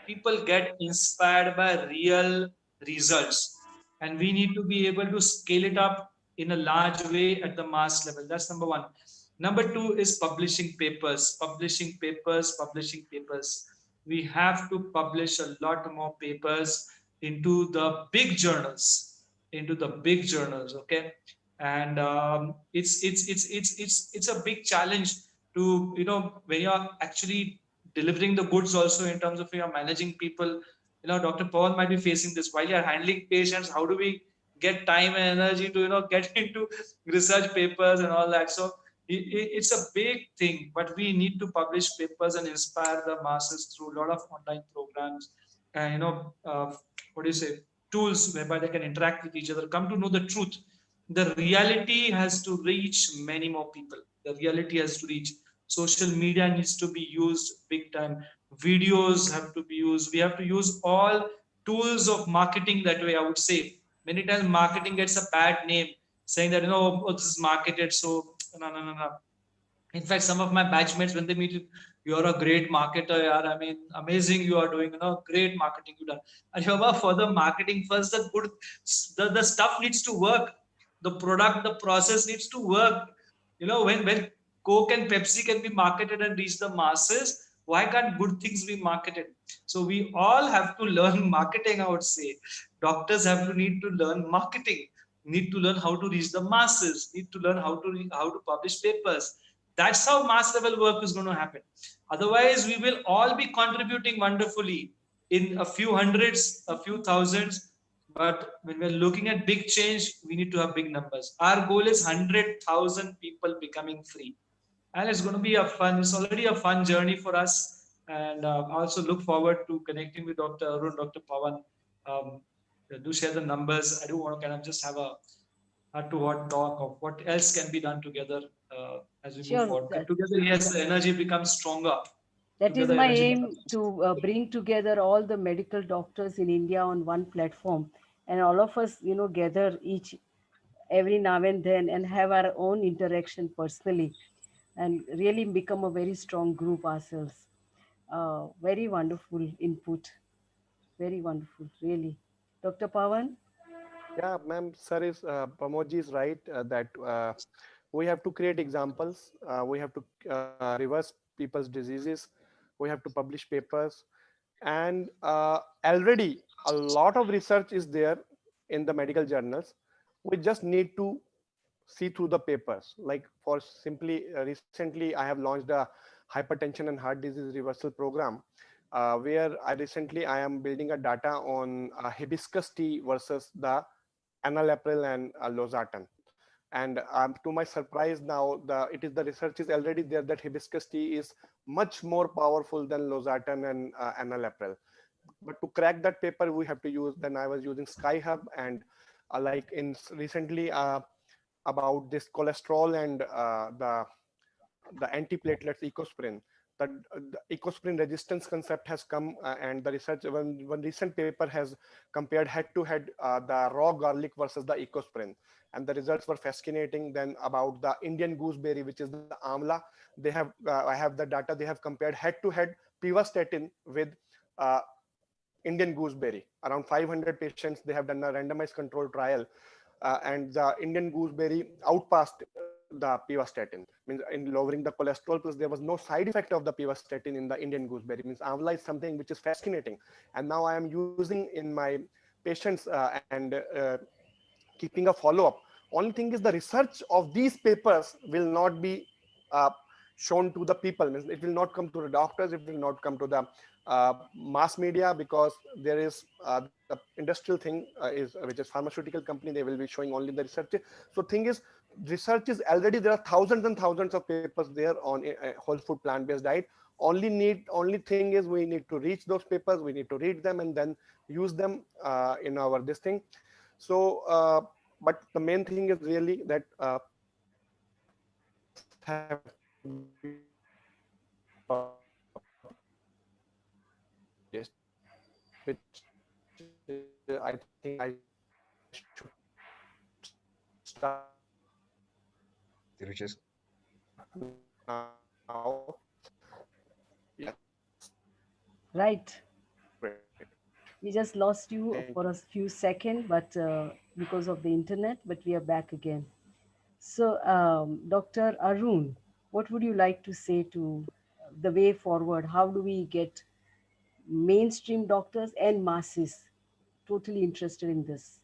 People get inspired by real results. And we need to be able to scale it up in a large way at the mass level. That's number one. Number two is publishing papers, publishing papers, publishing papers. We have to publish a lot more papers into the big journals, okay? And it's a big challenge to, when you're actually delivering the goods also, in terms of you're managing people. Dr. Pawan might be facing this while you're handling patients. How do we get time and energy to get into research papers and all that? So it's a big thing, but we need to publish papers and inspire the masses through a lot of online programs and what do you say, tools whereby they can interact with each other, come to know the truth. The reality has to reach many more people. The reality has to reach. Social media needs to be used big time. Videos have to be used. We have to use all tools of marketing that way, I would say. Many times marketing gets a bad name, saying that, oh, this is marketed, so no, no, no, no. In fact, some of my batchmates, when they meet you, you're a great marketer, yaar. I mean, amazing you are doing, great marketing you done. And for the marketing, first the stuff needs to work. The product, the process needs to work. When Coke and Pepsi can be marketed and reach the masses, why can't good things be marketed? So we all have to learn marketing, I would say. Doctors have to need to learn marketing, need to learn how to reach the masses, need to learn how to publish papers. That's how mass level work is going to happen. Otherwise, we will all be contributing wonderfully in a few hundreds, a few thousands. But when we're looking at big change, we need to have big numbers. Our goal is 100,000 people becoming free. And it's going to be it's already a fun journey for us. And I also look forward to connecting with Dr. Arun, Dr. Paawan. Um, do share the numbers. I do want to kind of just have a heart to heart talk of what else can be done together as we move Sure. forward. Together, yes, the energy becomes stronger. That is Together, my energy aim, becomes stronger. to bring together all the medical doctors in India on one platform, and all of us, gather each every now and then and have our own interaction personally, and really become a very strong group ourselves. Very wonderful input. Very wonderful, really. Dr. Pawan? Yeah, ma'am, sir is Pramodji is right that we have to create examples. We have to reverse people's diseases. We have to publish papers, and already a lot of research is there in the medical journals. We just need to see through the papers. Like for simply recently, I have launched a hypertension and heart disease reversal program, where I am building a data on hibiscus tea versus the enalapril and losartan. And to my surprise, now the research is already there that hibiscus tea is much more powerful than losartan and enalapril. But to crack that paper, we have to use. Then I was using SkyHub, and like in recently about this cholesterol and the antiplatelets ecosprin. The ecosprin resistance concept has come, and the research, one recent paper has compared head to head the raw garlic versus the ecosprin, and the results were fascinating. Then about the Indian gooseberry, which is the amla, they have I have the data. They have compared head to head pivastatin with uh, Indian gooseberry. Around 500 patients, they have done a randomized controlled trial, and the Indian gooseberry outpassed the pivastatin. Means in lowering the cholesterol, plus there was no side effect of the pivastatin in the Indian gooseberry. Means amla is something which is fascinating, and now I am using in my patients and keeping a follow-up. Only thing is the research of these papers will not be uh, shown to the people. Means it will not come to the doctors, it will not come to the mass media, because there is the industrial thing is which is pharmaceutical company, they will be showing only the research. So thing is, research is already, there are thousands and thousands of papers there on a whole food plant-based diet. Only thing is we need to reach those papers, we need to read them and then use them in our this thing. So but the main thing is really that papers have to be published, which I think I should Did we just start now. Right. Great. We just lost you Thank for you. a few seconds, but because of the internet, but we are back again. So, Dr. Arun, what would you like to say to the way forward? How do we get mainstream doctors and masses totally interested in this?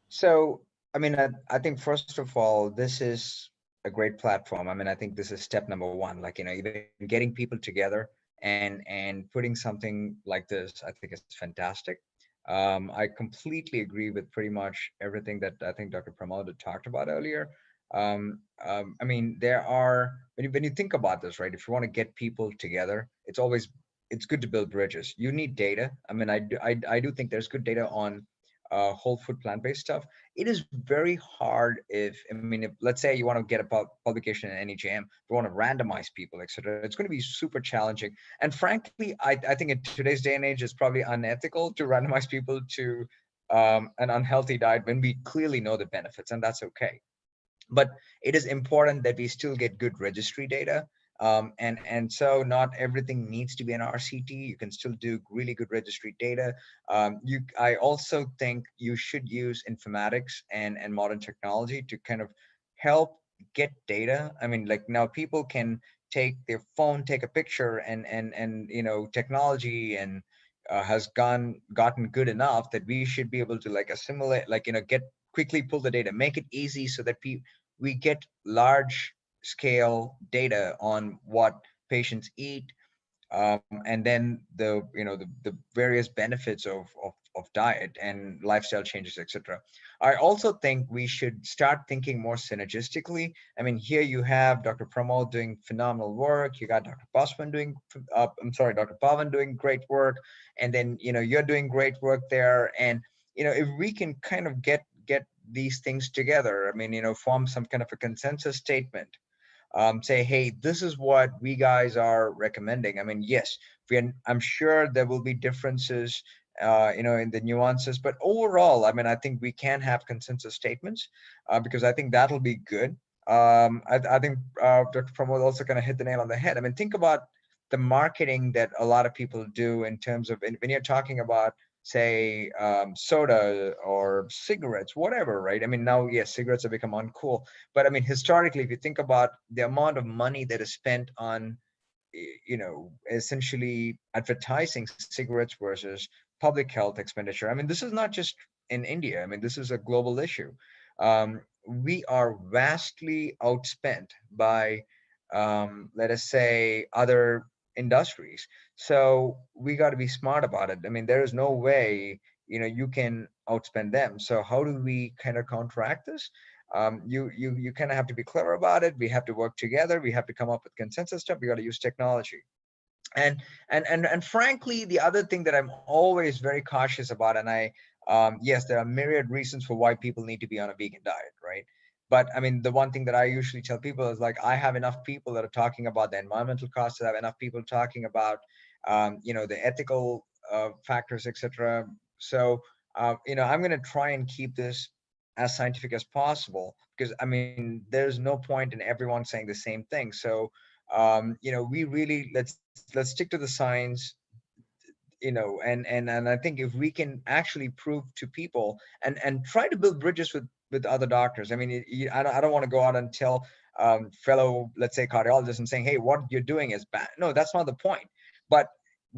So, I mean, I think first of all, this is a great platform. I mean, I think this is step number one. Like, even getting people together and putting something like this, I think is fantastic. I completely agree with pretty much everything that I think Dr. Pramod had talked about earlier. I mean, there are when you think about this, right? If you want to get people together, it's good to build bridges. You need data. I mean, I do think there's good data on whole food plant-based stuff. It is very hard if let's say you want to get a publication in any jam, you want to randomize people, etc. It's going to be super challenging. And frankly, I think in today's day and age, it's probably unethical to randomize people to an unhealthy diet when we clearly know the benefits, and that's okay. But it is important that we still get good registry data. And so not everything needs to be an RCT. You can still do really good registry data. I also think you should use informatics and modern technology to kind of help get data. I mean, like now people can take their phone, take a picture, and technology and has gotten good enough that we should be able to like assimilate, like get quickly pull the data, make it easy so that we get large scale data on what patients eat, and then the various benefits of diet and lifestyle changes, etc. I also think we should start thinking more synergistically. I mean, here you have Dr. Pramod doing phenomenal work, you got Dr. Paswan doing I'm sorry, Dr. Pavan doing great work, and then you're doing great work there. And if we can kind of get these things together, I mean, form some kind of a consensus statement, say, hey, this is what we guys are recommending. I mean, yes, I'm sure there will be differences, in the nuances, but overall, I mean, I think we can have consensus statements, because I think that'll be good. I think Dr. Pramod also kind of hit the nail on the head. I mean, think about the marketing that a lot of people do in terms of when you're talking about, say, soda or cigarettes, whatever, right? I mean, now, yes, cigarettes have become uncool, but I mean, historically, if you think about the amount of money that is spent on, essentially advertising cigarettes versus public health expenditure. I mean, this is not just in India. I mean, this is a global issue. We are vastly outspent by, let us say, other industries. So we got to be smart about it. I mean, there is no way, you can outspend them. So how do we kind of counteract this? You kind of have to be clever about it. We have to work together. We have to come up with consensus stuff. We got to use technology. And frankly, the other thing that I'm always very cautious about, and yes, there are myriad reasons for why people need to be on a vegan diet, right? But I mean, the one thing that I usually tell people is, like, I have enough people that are talking about the environmental costs. I have enough people talking about, the ethical factors, etc. So, I'm going to try and keep this as scientific as possible, because I mean, there's no point in everyone saying the same thing. So, we really, let's stick to the science, and I think if we can actually prove to people and try to build bridges with other doctors. I mean, I don't want to go out and tell fellow, let's say, cardiologists and saying, hey, what you're doing is bad. No, that's not the point. But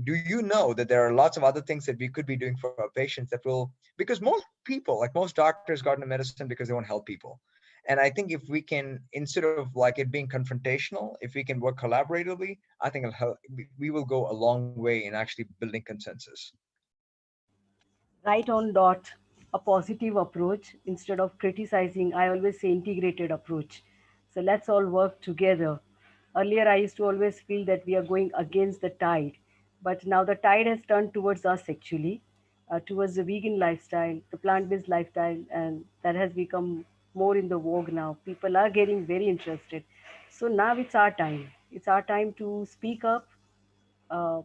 do you know that there are lots of other things that we could be doing for our patients that will, because most people, like most doctors, got into medicine because they want to help people. And I think if we can, instead of like it being confrontational, if we can work collaboratively, I think it'll help, we will go a long way in actually building consensus. Right on dot. A positive approach instead of criticizing. I always say integrated approach. So let's all work together. Earlier, I used to always feel that we are going against the tide, but now the tide has turned towards us actually, towards the vegan lifestyle, the plant-based lifestyle, and that has become more in the vogue now. People are getting very interested. So now it's our time. It's our time to speak up, uh,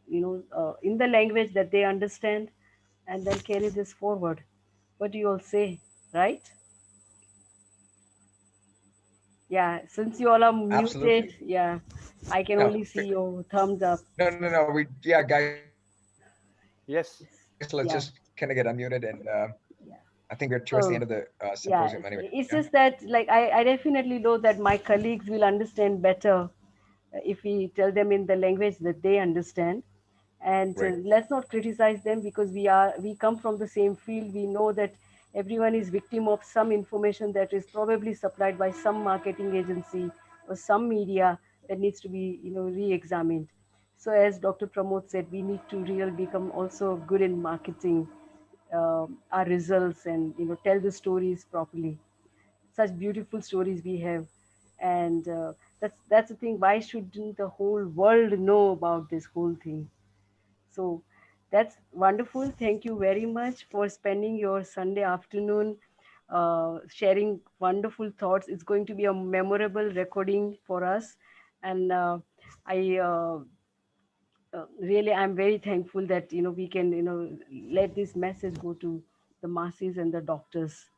in the language that they understand, and then carry this forward. What do you all say, right? Yeah, since you all are Absolutely. muted, yeah, I can No, only see your thumbs up. no. Yeah, guys, let's just kind of get unmuted, and Yes. Yeah, I think we're towards the end of the yeah. symposium Oh, anyway. yeah. Yeah. It's just that, like, I definitely know that my colleagues will understand better if we tell them in the language that they understand. And Right. let's not criticize them, because we come from the same field. We know that everyone is victim of some information that is probably supplied by some marketing agency or some media that needs to be re-examined. So as Dr. Pramod said, we need to really become also good in marketing our results, and tell the stories properly. Such beautiful stories we have. And that's the thing. Why shouldn't the whole world know about this whole thing? So that's wonderful. Thank you very much for spending your Sunday afternoon sharing wonderful thoughts. It's going to be a memorable recording for us. And I really, I'm very thankful that we can let this message go to the masses and the doctors.